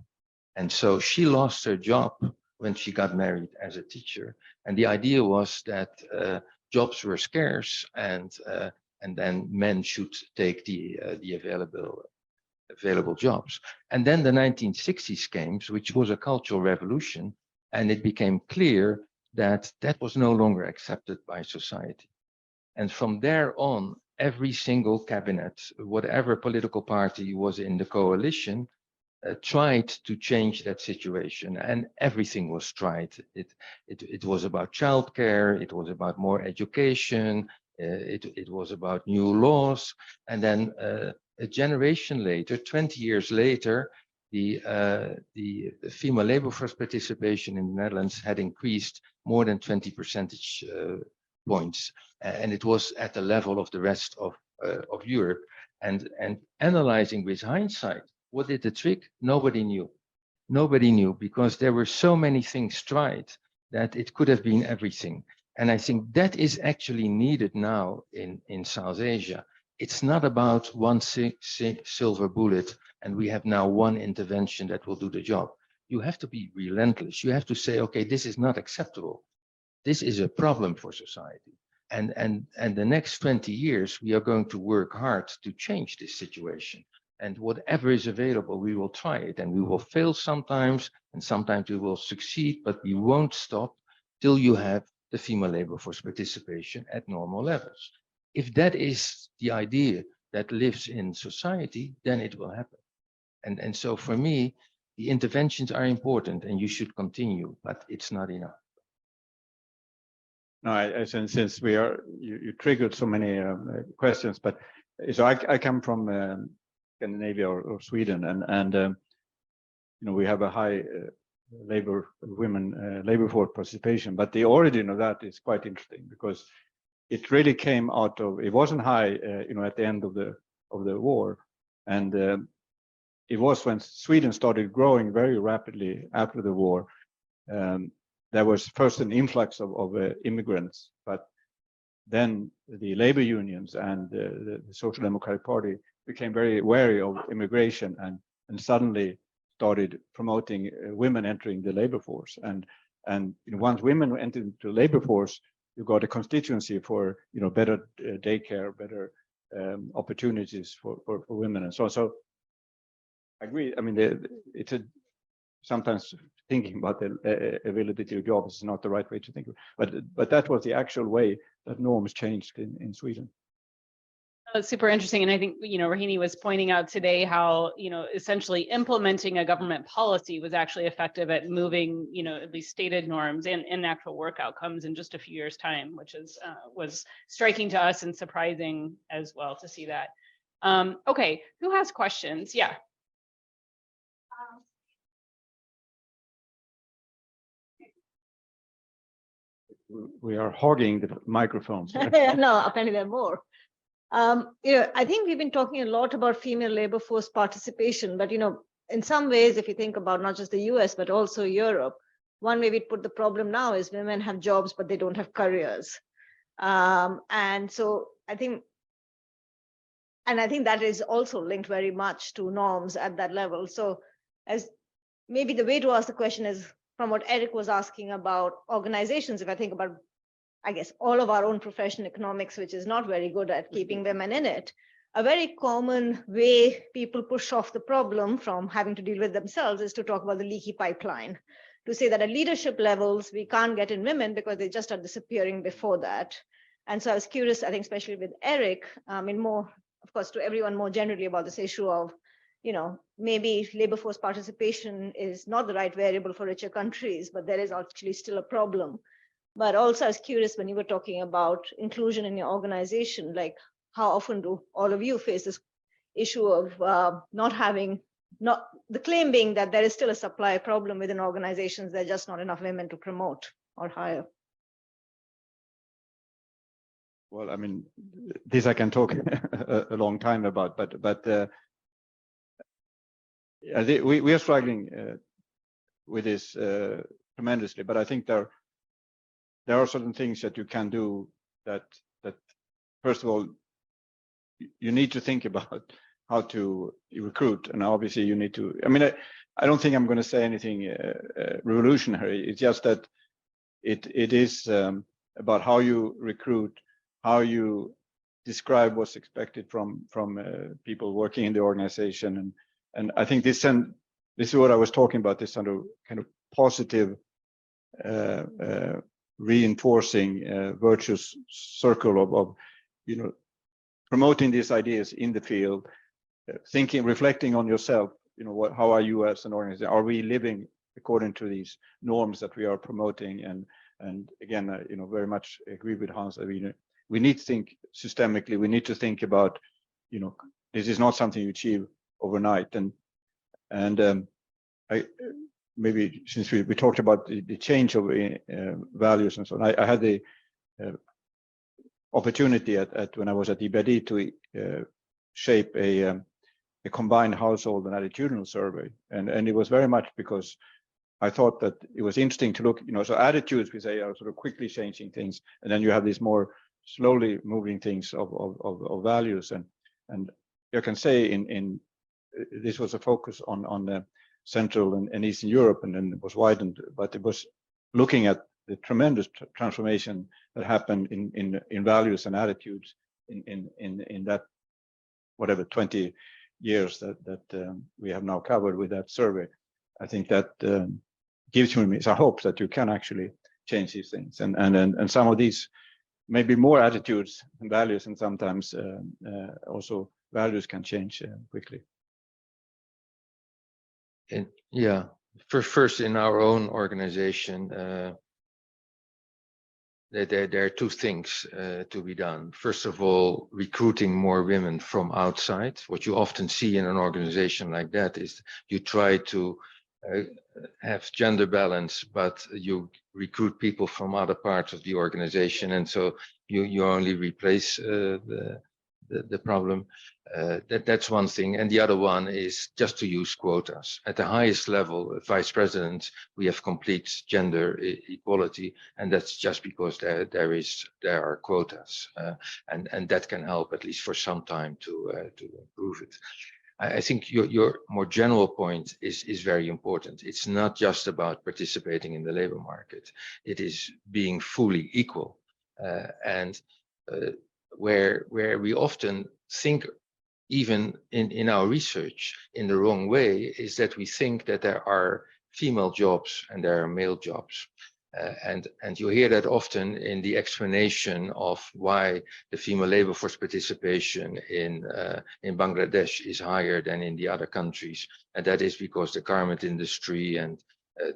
And so she lost her job when she got married as a teacher. And the idea was that jobs were scarce, and then men should take the available jobs. And then the 1960s came, which was a cultural revolution, and it became clear that that was no longer accepted by society. And from there on, every single cabinet, whatever political party was in the coalition, tried to change that situation, and everything was tried. It was about childcare, it was about more education, it was about new laws, and then a generation later, 20 years later, the female labor force participation in the Netherlands had increased more than 20 percentage points, and it was at the level of the rest of Europe. And analyzing with hindsight, what did the trick? Nobody knew. Nobody knew, because there were so many things tried that it could have been everything. And I think that is actually needed now in South Asia. It's not about one silver bullet and we have now one intervention that will do the job. You have to be relentless. You have to say, okay, this is not acceptable. This is a problem for society. And the next 20 years, we are going to work hard to change this situation. And whatever is available, we will try it, and we will fail sometimes, and sometimes we will succeed, but we won't stop till you have the female labor force participation at normal levels. If that is the idea that lives in society, then it will happen. And so for me, the interventions are important and you should continue, but it's not enough. No, since we are, you triggered so many questions, but so I come from Scandinavia or Sweden, and you know, we have a high women labor force participation, but the origin of that is quite interesting, because it really came out of, it wasn't high, you know, at the end of the war, and it was when Sweden started growing very rapidly after the war. There was first an influx of immigrants, but then the labor unions and the Social Democratic Party became very wary of immigration, and suddenly started promoting women entering the labor force. And you know, once women entered into the labor force, you got a constituency for, you know, better daycare, better opportunities for women, and so on. So I agree. I mean, it's a sometimes thinking about the availability of jobs is not the right way to think of it. But that was the actual way that norms changed in Sweden. It's super interesting. And I think, you know, Rohini was pointing out today how, you know, essentially implementing a government policy was actually effective at moving, you know, at least stated norms and actual work outcomes in just a few years' time, which is was striking to us and surprising as well to see that. Okay, who has questions? Yeah. We are hogging the microphones. No, apparently there are more. You know, I think we've been talking a lot about female labor force participation, but, you know, in some ways, if you think about not just the US, but also Europe, one way we'd put the problem now is women have jobs, but they don't have careers. And so I think that is also linked very much to norms at that level. So as maybe the way to ask the question is from what Eric was asking about organizations, if I think about, I guess, all of our own profession, economics, which is not very good at keeping women in it, a very common way people push off the problem from having to deal with themselves is to talk about the leaky pipeline, to say that at leadership levels, we can't get in women because they just are disappearing before that. And so I was curious, I think, especially with Eric, in more, of course, to everyone more generally about this issue of, you know, maybe labor force participation is not the right variable for richer countries, but there is actually still a problem. But also I was curious when you were talking about inclusion in your organization, like how often do all of you face this issue of the claim being that there is still a supply problem within organizations, there are just not enough women to promote or hire? Well, I mean, this I can talk a long time about, but we are struggling with this tremendously. But I think there are certain things that you can do that first of all, you need to think about how to recruit, and obviously you need to. I mean, I don't think I'm going to say anything revolutionary. It's just that it is about how you recruit, how you describe what's expected from people working in the organization, and I think this is what I was talking about, this kind of positive reinforcing virtuous circle of you know, promoting these ideas in the field, reflecting on yourself you know, how are you as an organization? Are we living according to these norms that we are promoting? And again, you know, very much agree with Hans. I mean, we need to think systemically. We need to think about, you know, this is not something you achieve overnight. And I maybe since we talked about the change of values and so on, I had the opportunity at when I was at ADBI-Yale to shape a combined household and attitudinal survey, and it was very much because I thought that it was interesting to look, you know, so attitudes we say are sort of quickly changing things, and then you have these more slowly moving things of values, and you can say in this was a focus on the Central and Eastern Europe, and then it was widened, but it was looking at the tremendous transformation that happened in values and attitudes in that whatever 20 years that we have now covered with that survey. I think that gives me some hope that you can actually change these things, and some of these maybe more attitudes and values, and sometimes also values can change quickly. And yeah, first in our own organization, there are two things to be done. First of all, recruiting more women from outside. What you often see in an organization like that is you try to have gender balance, but you recruit people from other parts of the organization, and so you only replace the problem. That's one thing, and the other one is just to use quotas. At the highest level, vice presidents, we have complete gender equality, and that's just because there are quotas, and that can help at least for some time to improve it. I think your more general point is very important. It's not just about participating in the labor market. It is being fully equal, and where we often think, even in our research, in the wrong way, is that we think that there are female jobs and there are male jobs. And you hear that often in the explanation of why the female labor force participation in Bangladesh is higher than in the other countries. And that is because the garment industry and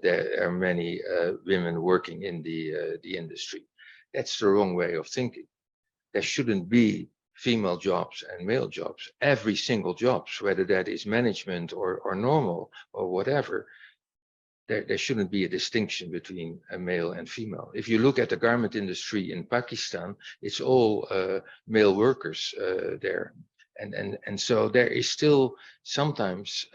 there are many women working in the industry. That's the wrong way of thinking. There shouldn't be female jobs and male jobs. Every single jobs, whether that is management or normal or whatever, there shouldn't be a distinction between a male and female. If you look at the garment industry in Pakistan, it's all male workers there. And so there is still sometimes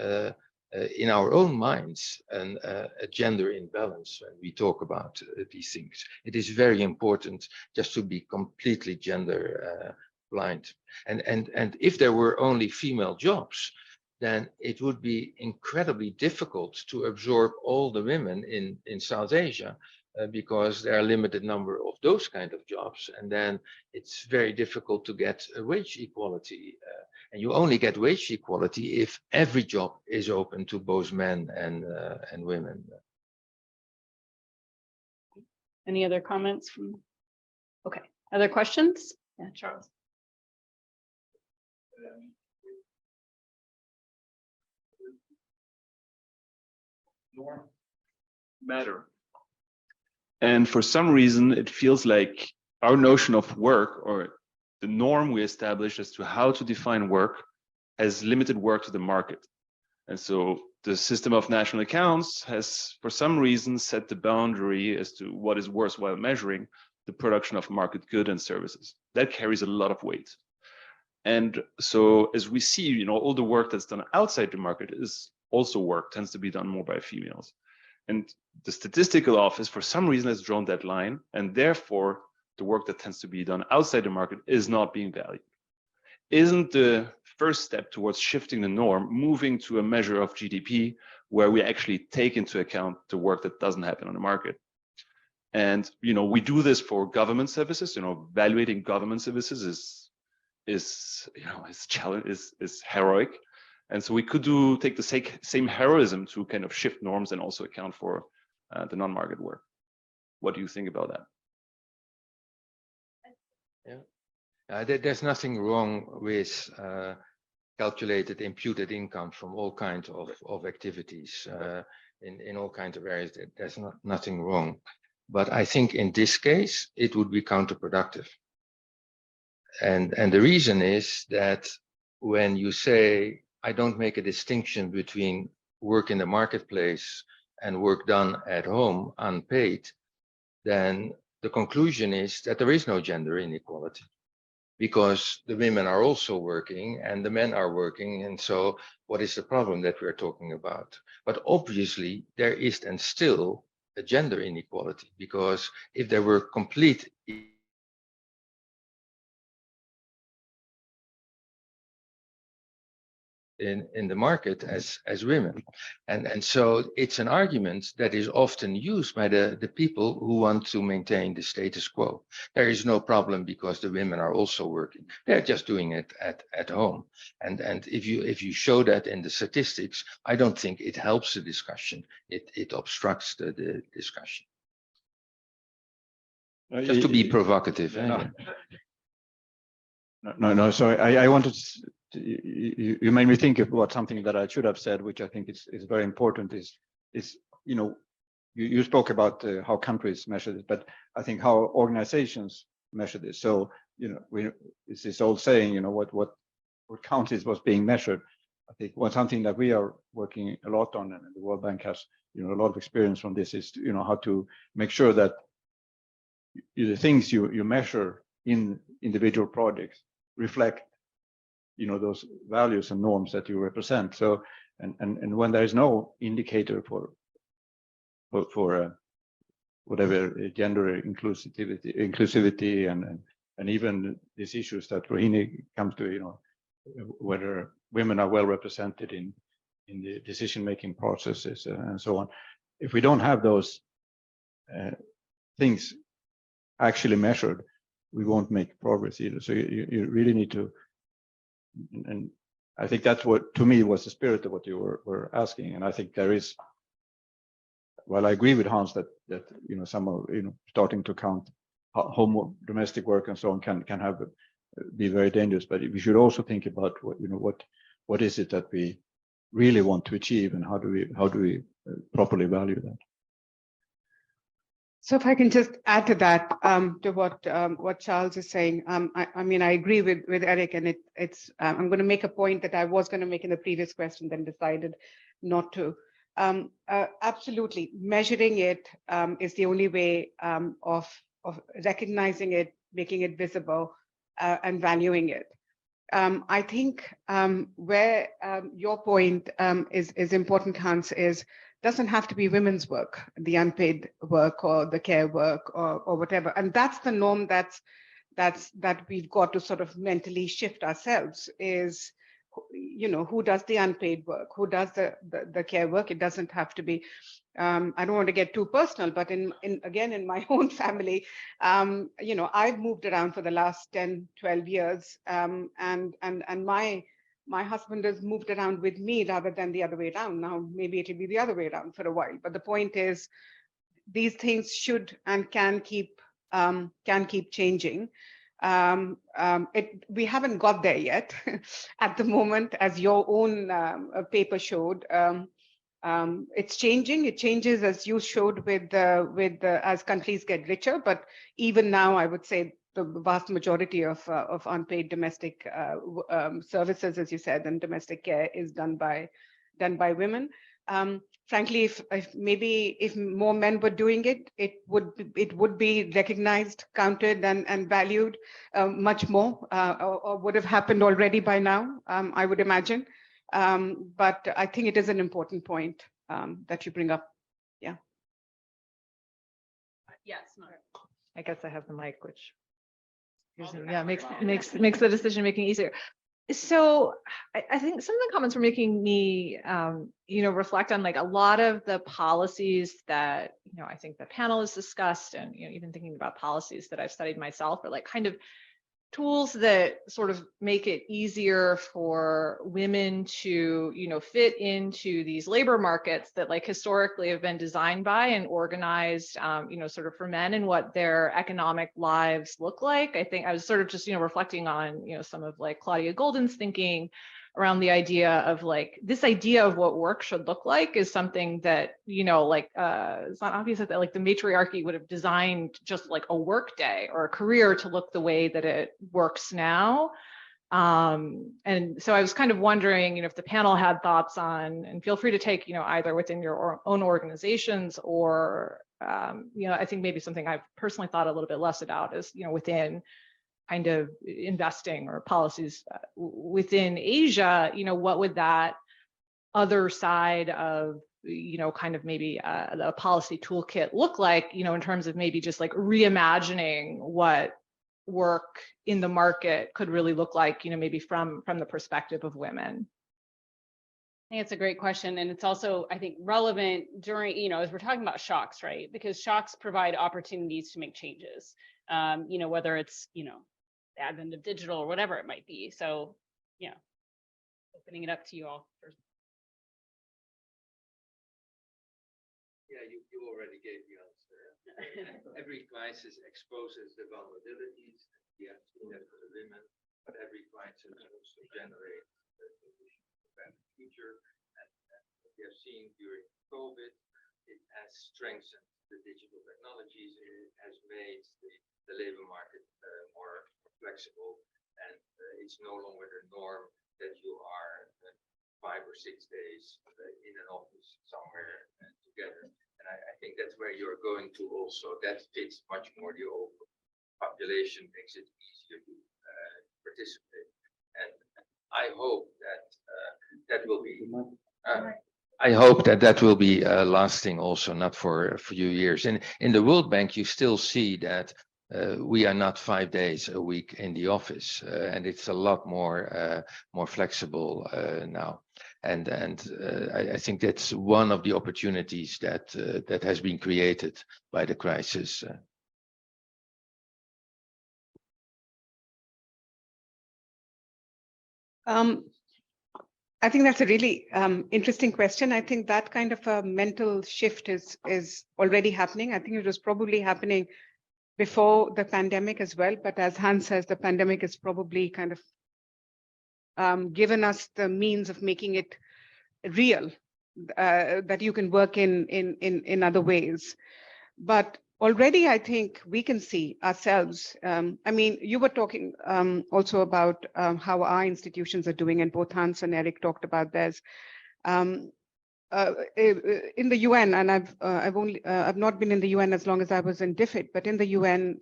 in our own minds a gender imbalance when we talk about these things. It is very important just to be completely gender blind. And if there were only female jobs, then it would be incredibly difficult to absorb all the women in South Asia because there are a limited number of those kind of jobs. And then it's very difficult to get a wage equality. And you only get wage equality if every job is open to both men and women. Any other comments from? Okay, other questions? Yeah, Charles. Norm matter. And for some reason, it feels like our notion of work, or the norm we established as to how to define work, has limited work to the market. And so the system of national accounts has, for some reason, set the boundary as to what is worthwhile measuring the production of market goods and services. That carries a lot of weight. And so as we see, you know, all the work that's done outside the market is also work tends to be done more by females. And the statistical office, for some reason, has drawn that line, and therefore the work that tends to be done outside the market is not being valued. Isn't the first step towards shifting the norm moving to a measure of GDP where we actually take into account the work that doesn't happen on the market? And, you know, we do this for government services. You know, evaluating government services is heroic. And so we could take the same heroism to kind of shift norms and also account for the non-market work. What do you think about that? Yeah, there's nothing wrong with calculated imputed income from all kinds of activities in all kinds of areas. There's nothing wrong. But I think in this case, it would be counterproductive. And the reason is that when you say, I don't make a distinction between work in the marketplace and work done at home unpaid, then the conclusion is that there is no gender inequality, because the women are also working and the men are working. And so what is the problem that we're talking about? But obviously there is and still a gender inequality, because if there were complete in the market as women. And so it's an argument that is often used by the people who want to maintain the status quo. There is no problem because the women are also working. They're just doing it at home. And if you show that in the statistics, I don't think it helps the discussion. It obstructs the discussion. Just to be provocative. No. So I wanted to, you made me think about something that I should have said, which I think is very important. Is you spoke about how countries measure this, but I think how organizations measure this. So it's this old saying, what counts is what's being measured. I think something that we are working a lot on, and the World Bank has a lot of experience from this, is how to make sure that the things you measure in individual projects reflect those values and norms that you represent. So and when there is no indicator for whatever gender inclusivity and even these issues that Rohini comes to, whether women are well represented in the decision-making processes and so on. If we don't have those things actually measured, we won't make progress either. So you really need to, and I think that's what, to me, was the spirit of what you were asking. And I think there is, well, I agree with Hans that some are starting to count home domestic work and so on can be very dangerous. But we should also think about what is it that we really want to achieve, and how do we properly value that. So if I can just add to that, to what Charles is saying, I mean, I agree with Eric, and it's I'm going to make a point that I was going to make in the previous question, then decided not to. Absolutely, measuring it is the only way of recognizing it, making it visible, and valuing it. I think where your point is important, Hans, doesn't have to be women's work, the unpaid work or the care work or whatever. And that's the norm that we've got to sort of mentally shift ourselves, is, who does the unpaid work, who does the care work. It doesn't have to be, I don't want to get too personal, but again, in my own family, I've moved around for the last 10, 12 years. And my husband has moved around with me rather than the other way around. Now, maybe it'll be the other way around for a while. But the point is, these things should and can keep changing. We haven't got there yet at the moment, as your own paper showed. It's changing. It changes, as you showed, with as countries get richer. But even now, I would say the vast majority of unpaid domestic services, as you said, and domestic care is done by women. Frankly, if more men were doing it, it would be recognized, counted, and valued much more, or would have happened already by now, I would imagine. But I think it is an important point that you bring up. Yeah. Yes. I guess I have the mic, which makes the decision making easier. So I think some of the comments were making me, reflect on like a lot of the policies that, I think the panel has discussed, and, even thinking about policies that I've studied myself, are like kind of tools that sort of make it easier for women to, fit into these labor markets that like historically have been designed by and organized, sort of for men, and what their economic lives look like. I think I was sort of just, reflecting on, some of like Claudia Golden's thinking around the idea of like this idea of what work should look like is something that, you know, like it's not obvious that like the matriarchy would have designed just like a work day or a career to look the way that it works now. And so I was kind of wondering, you know, if the panel had thoughts on, and feel free to take, you know, either within your own organizations or, you know, I think maybe something I've personally thought a little bit less about is, you know, within kind of investing or policies within Asia, you know, what would that other side of, you know, kind of maybe the policy toolkit look like, you know, in terms of maybe just like reimagining what work in the market could really look like, you know, maybe from the perspective of women? I think it's a great question. And it's also, I think, relevant during, you know, as we're talking about shocks, right? Because shocks provide opportunities to make changes, you know, whether it's, you know, the advent of digital or whatever it might be. So, yeah, opening it up to you all first. Yeah, you already gave the answer. Every crisis exposes the vulnerabilities. We have to do that for the women, but every crisis also generates a solution for a better future. And what we have seen during COVID, it has strengthened the digital technologies. It has made the labor market more flexible, and it's no longer the norm that you are 5 or 6 days in an office somewhere together. And I think that's where you're going to also. That fits much more the overall population, makes it easier to participate. And I hope that that will be. I hope that that will be lasting also, not for a few years. And in the World Bank, you still see that we are not 5 days a week in the office, and it's a lot more flexible now. And I think that's one of the opportunities that that has been created by the crisis. I think that's a really interesting question. I think that kind of a mental shift is already happening. I think it was probably happening before the pandemic as well. But as Hans says, the pandemic has probably kind of given us the means of making it real, that you can work in other ways. But already, I think we can see ourselves. I mean, you were talking also about how our institutions are doing, and both Hans and Eric talked about theirs. In the UN, and I've not been in the UN as long as I was in DFID, but in the UN,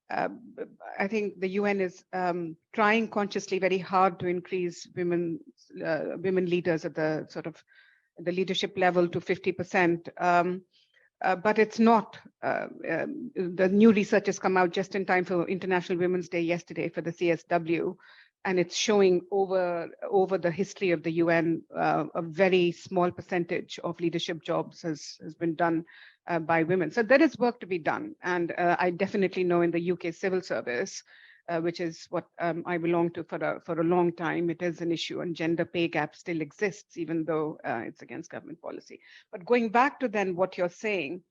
I think the UN is trying consciously very hard to increase women leaders at the sort of the leadership level to 50%. But it's not. The new research has come out just in time for International Women's Day yesterday for the CSW, and it's showing over the history of the UN, a very small percentage of leadership jobs has been done by women. So there is work to be done, and I definitely know in the UK civil service, which is what I belong to for a long time, it is an issue, and gender pay gap still exists, even though it's against government policy. But going back to then what you're saying,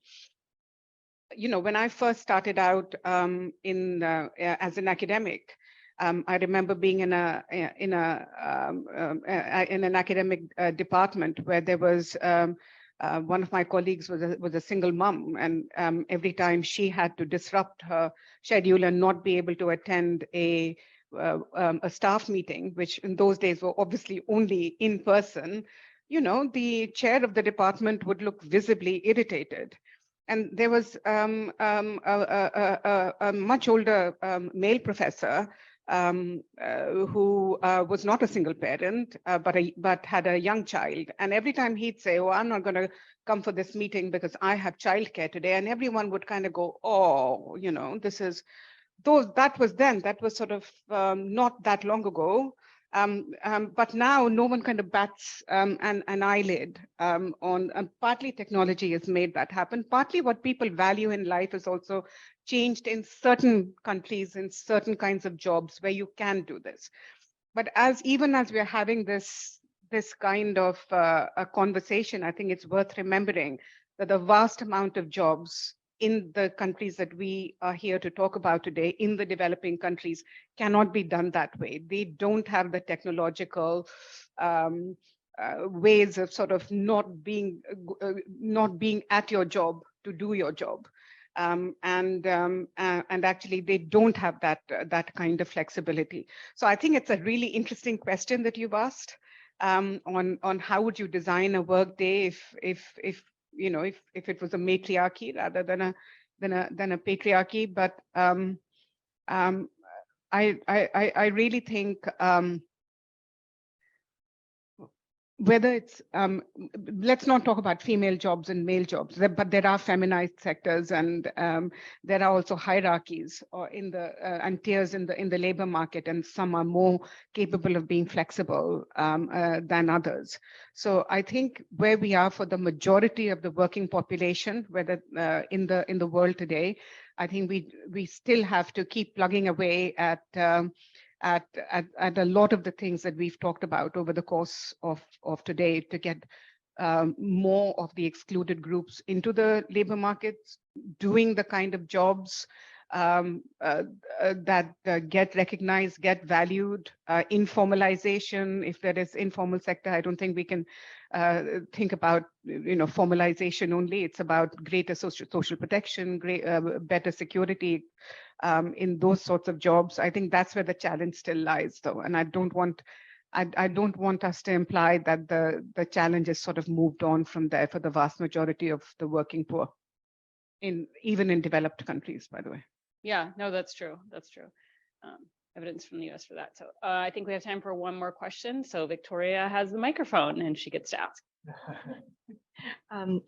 you know, when I first started out as an academic, I remember being in an academic department where there was one of my colleagues was a single mom, and every time she had to disrupt her schedule and not be able to attend a staff meeting, which in those days were obviously only in person, you know, the chair of the department would look visibly irritated. And there was a much older male professor who was not a single parent, but had a young child. And every time he'd say, "Oh, I'm not going to come for this meeting because I have childcare today," and everyone would kind of go, "Oh, you know, this is." That was then. That was sort of not that long ago. But now no one kind of bats an eyelid on. Partly technology has made that happen. Partly what people value in life is also changed in certain countries, in certain kinds of jobs where you can do this. But even as we're having this kind of a conversation, I think it's worth remembering that the vast amount of jobs in the countries that we are here to talk about today, in the developing countries, cannot be done that way. They don't have the technological ways of sort of not being at your job to do your job. And actually they don't have that kind of flexibility. So I think it's a really interesting question that you've asked on how would you design a work day if you know if it was a matriarchy rather than a patriarchy. But I really think whether it's let's not talk about female jobs and male jobs, but there are feminized sectors, and there are also hierarchies or in the and tiers in the labor market, and some are more capable of being flexible than others. So I think where we are for the majority of the working population, whether in the world today, I think we still have to keep plugging away at a lot of the things that we've talked about over the course of today to get more of the excluded groups into the labor markets, doing the kind of jobs that get recognized, get valued, informalization. If there is informal sector, I don't think we can think about formalization only. It's about greater social protection, better security in those sorts of jobs. I think that's where the challenge still lies, though, and I don't want us to imply that the challenge is sort of moved on from there for the vast majority of the working poor, even in developed countries, by the way. Yeah, no, that's true. That's true. Evidence from the US for that. So I think we have time for one more question. So Victoria has the microphone and she gets to ask.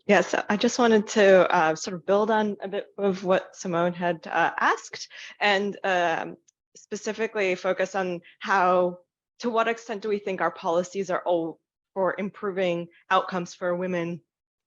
Yes, I just wanted to sort of build on a bit of what Simone had asked, and specifically focus on to what extent do we think our policies are all for improving outcomes for women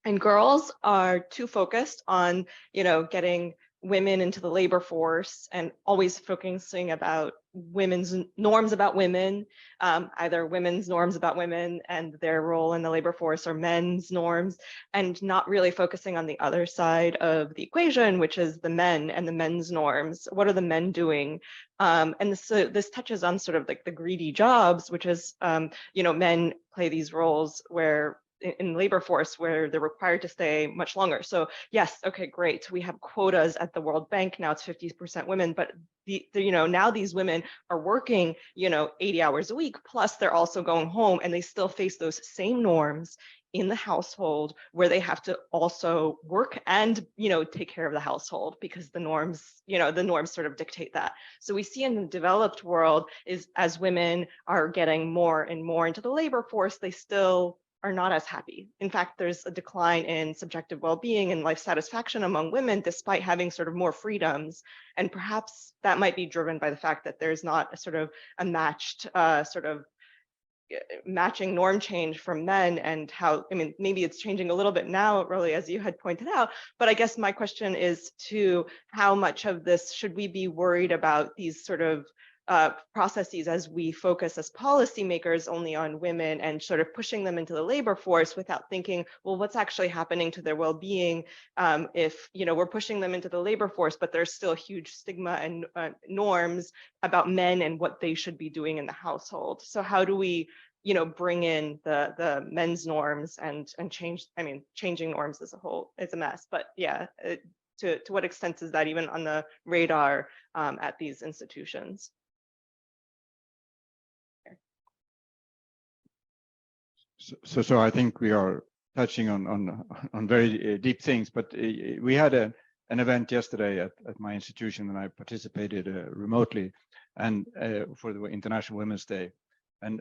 and girls are too focused on, getting women into the labor force and always focusing about women's norms about women, either women's norms about women and their role in the labor force, or men's norms, and not really focusing on the other side of the equation, which is the men and the men's norms. What are the men doing? And this touches on sort of like the greedy jobs, which is, men play these roles where in labor force where they're required to stay much longer. So yes, okay, great. We have quotas at the World Bank. Now it's 50% women, but now these women are working, 80 hours a week, plus they're also going home, and they still face those same norms in the household where they have to also work and, take care of the household, because the norms sort of dictate that. So we see in the developed world is as women are getting more and more into the labor force, they still are not as happy. In fact, there's a decline in subjective well-being and life satisfaction among women, despite having sort of more freedoms. And perhaps that might be driven by the fact that there's not a sort of a matched matching norm change from men, and how, maybe it's changing a little bit now, really, as you had pointed out. But I guess my question is to how much of this should we be worried about these sort of processes as we focus as policymakers only on women and sort of pushing them into the labor force without thinking, well, what's actually happening to their well-being if we're pushing them into the labor force, but there's still huge stigma and norms about men and what they should be doing in the household. So how do we bring in the men's norms and change, changing norms as a whole is a mess, but yeah, to what extent is that even on the radar at these institutions? So I think we are touching on very deep things, but we had an event yesterday at my institution, and I participated remotely, and for the International Women's Day, and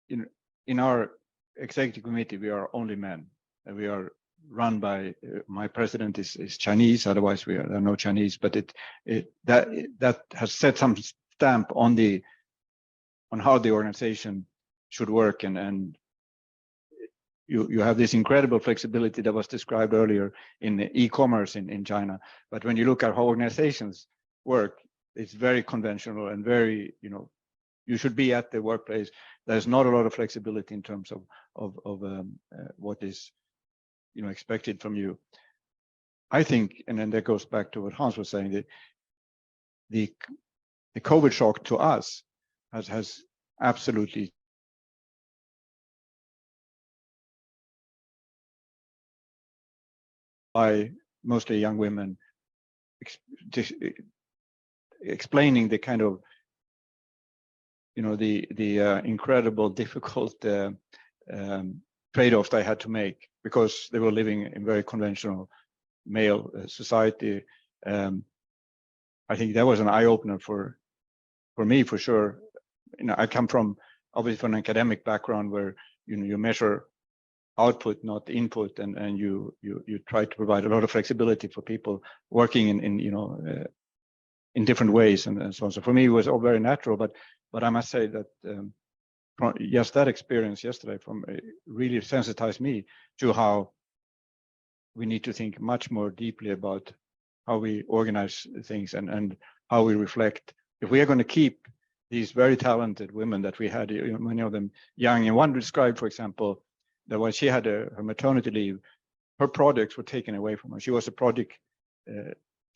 in our executive committee we are only men, and we are run by my president is Chinese, otherwise there are no Chinese, but that has set some stamp on how the organization should work, and you have this incredible flexibility that was described earlier in the e-commerce in China. But when you look at how organizations work, it's very conventional and very, you should be at the workplace. There's not a lot of flexibility in terms of what is expected from you. I think, and then that goes back to what Hans was saying, that the COVID shock to us has absolutely by mostly young women explaining the kind of, the incredible, difficult trade-offs they had to make because they were living in very conventional male society. I think that was an eye-opener for me, for sure. I come from obviously from an academic background where you measure output, not input, and you try to provide a lot of flexibility for people working in different ways and so on. So for me, it was all very natural. But I must say that yes, that experience yesterday really sensitized me to how we need to think much more deeply about how we organize things and how we reflect. If we are going to keep these very talented women that we had, many of them young, and one described, for example, that when she had her maternity leave, her projects were taken away from her. She was a project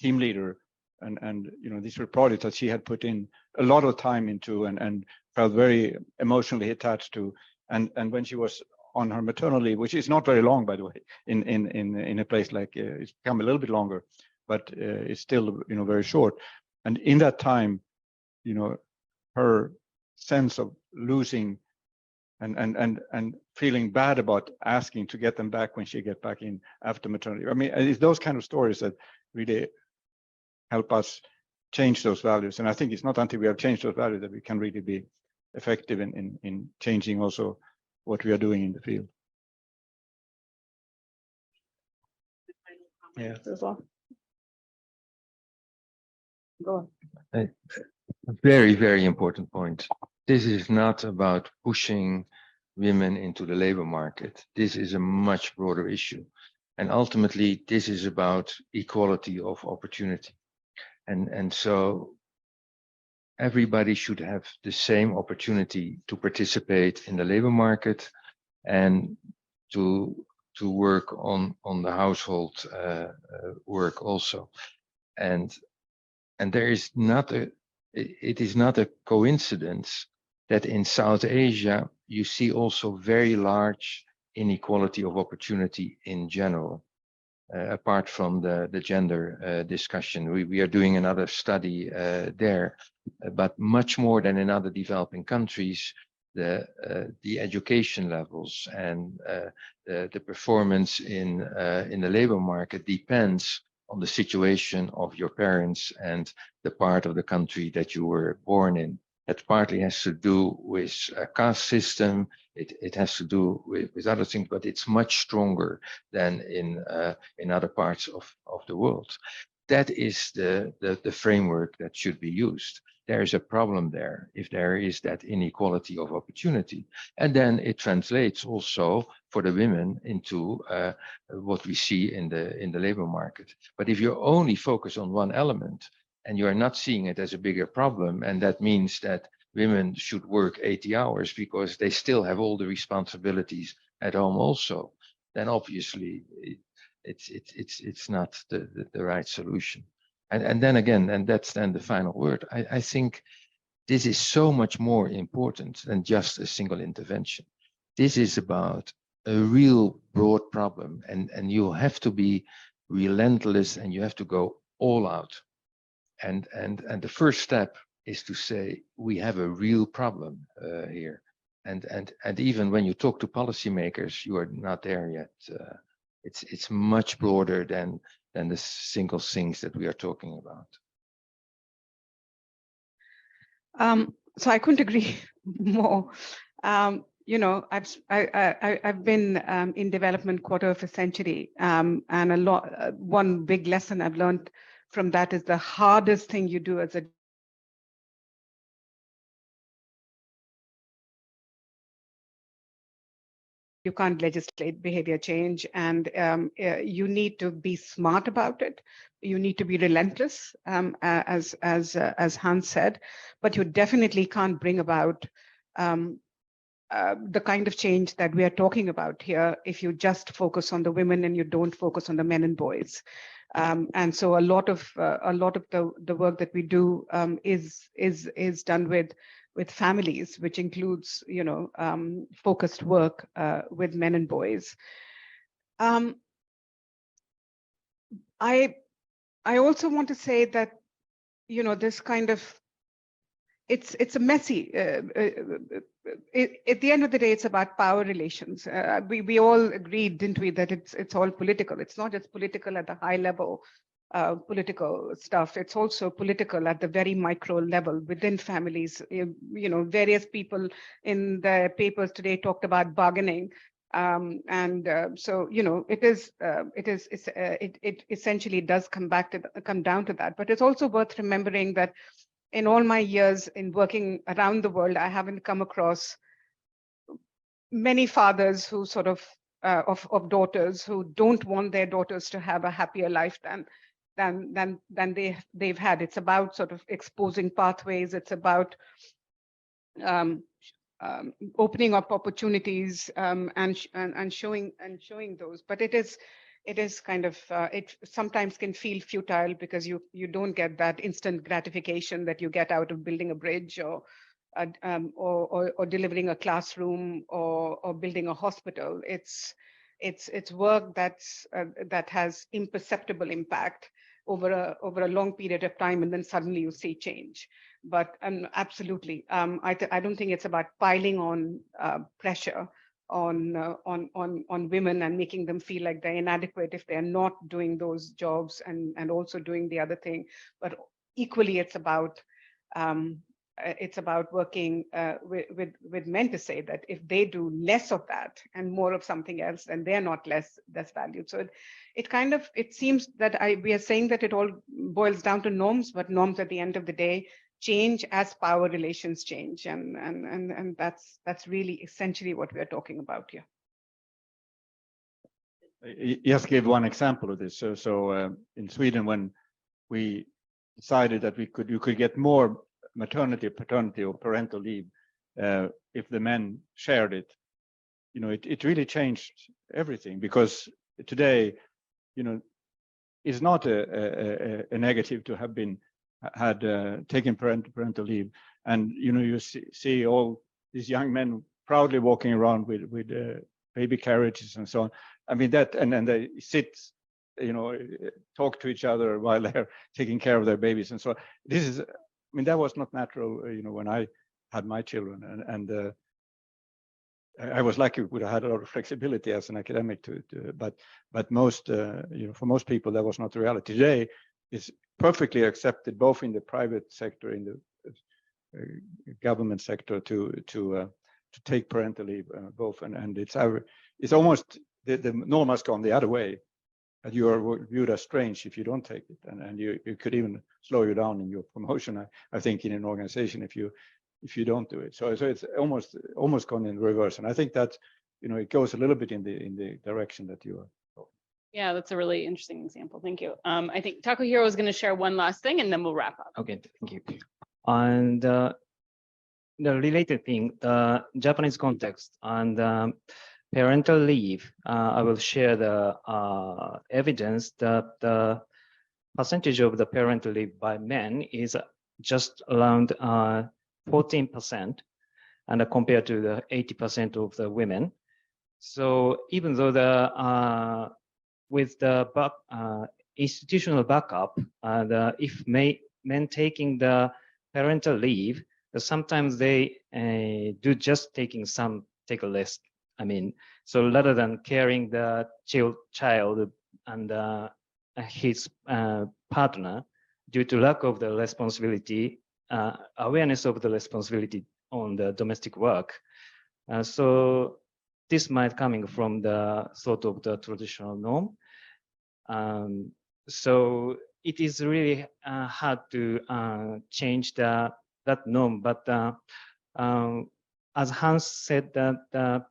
team leader, and these were projects that she had put in a lot of time into and felt very emotionally attached to. And when she was on her maternal leave, which is not very long, by the way, in a place like it's become a little bit longer, but it's still very short. And in that time, her sense of losing and feeling bad about asking to get them back when she get back in after maternity. I mean, it's those kind of stories that really help us change those values. And I think it's not until we have changed those values that we can really be effective in changing also what we are doing in the field. Yeah. Go on. A very, very important point. This is not about pushing women into the labor market. This is a much broader issue. And ultimately, this is about equality of opportunity. And so everybody should have the same opportunity to participate in the labor market and to work on the household work also. And there is not it is not a coincidence that in South Asia, you see also very large inequality of opportunity in general, apart from the gender discussion. We are doing another study there, but much more than in other developing countries, the education levels and the performance in the labor market depends on the situation of your parents and the part of the country that you were born in. That partly has to do with a caste system. It has to do with other things, but it's much stronger than in other parts of the world. That is the framework that should be used. There is a problem there if there is that inequality of opportunity. And then it translates also for the women into what we see in the labor market. But if you only focus on one element and you are not seeing it as a bigger problem, and that means that women should work 80 hours because they still have all the responsibilities at home also, then obviously it's not the right solution. And then again, and that's then the final word, I think this is so much more important than just a single intervention. This is about a real broad problem, and you have to be relentless and you have to go all out. And the first step is to say, we have a real problem here. And even when you talk to policymakers, you are not there yet. It's much broader than the single things that we are talking about. So I couldn't agree more. I've been in development quarter of a century, and one big lesson I've learned from that is the hardest thing you do as a you can't legislate behavior change, and you need to be smart about it. You need to be relentless, as Hans said, but you definitely can't bring about the kind of change that we are talking about here if you just focus on the women and you don't focus on the men and boys. And so a lot of the work that we do is done with families, which includes, you know, focused work with men and boys. I also want to say that, you know, this kind of, it's a messy, at the end of the day, it's about power relations. We all agreed, didn't we, that it's all political. It's not just political at the high level, political stuff. It's also political at the very micro level within families. You know, various people in the papers today talked about bargaining. So, you know, it essentially does come down to that. But it's also worth remembering that in all my years in working around the world, I haven't come across many fathers who sort of daughters who don't want their daughters to have a happier life than they've had. It's about sort of exposing pathways. It's about opening up opportunities and showing those. But it is kind of, it sometimes can feel futile because you don't get that instant gratification that you get out of building a bridge or delivering a classroom or building a hospital. It's work that has imperceptible impact over a long period of time, and then suddenly you see change. But absolutely, I don't think it's about piling on pressure on women and making them feel like they're inadequate if they're not doing those jobs and also doing the other thing. But equally, it's about working with men to say that if they do less of that and more of something else, then they're not less valued. So it seems that we are saying that it all boils down to norms, but norms at the end of the day change as power relations change, and that's really essentially what we are talking about here. Just give one example of this. So in Sweden, when we decided that you could get more maternity, paternity, or parental leave if the men shared it, you know, it really changed everything, because today, you know, it's not a negative to have had taken parental leave, and you know, you see all these young men proudly walking around with baby carriages and so on. I mean, that, and then they sit, you know, talk to each other while they're taking care of their babies and so on. This is, I mean, that was not natural, you know, when I had my children, and I was lucky, would have had a lot of flexibility as an academic but most, you know, for most people that was not the reality. Today, it's perfectly accepted both in the private sector, in the government sector, to take parental leave, both, and it's almost the norm has gone the other way. And you are viewed as strange if you don't take it, and you could even slow you down in your promotion, I think, in an organization if you don't do it. So it's almost gone in reverse, and I think that, you know, it goes a little bit in the direction that you are. Yeah, that's a really interesting example. Thank you. I think Takuhiro is going to share one last thing, and then we'll wrap up. Okay, thank you. And the related thing, the Japanese context and parental leave, I will share the evidence that the percentage of the parental leave by men is just around 14%, and compared to the 80% of the women. So even though with the institutional backup, if men taking the parental leave, sometimes they do just take a rest. I mean, so rather than carrying the child and his partner, due to lack of the responsibility, awareness of the responsibility on the domestic work. So this might coming from the sort of the traditional norm. So it is really hard to change that norm. But as Hans said, that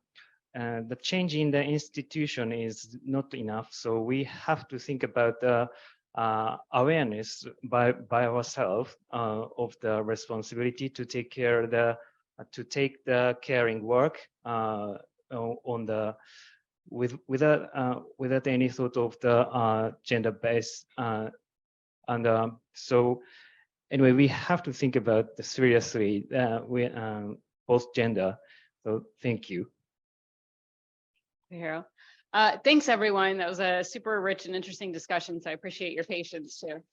the change in the institution is not enough. So we have to think about the awareness by ourselves of the responsibility to take care to take the caring work on the without any sort of the gender base. So anyway, we have to think about the seriously both gender. So thank you. Hero. Thanks, everyone. That was a super rich and interesting discussion. So I appreciate your patience too.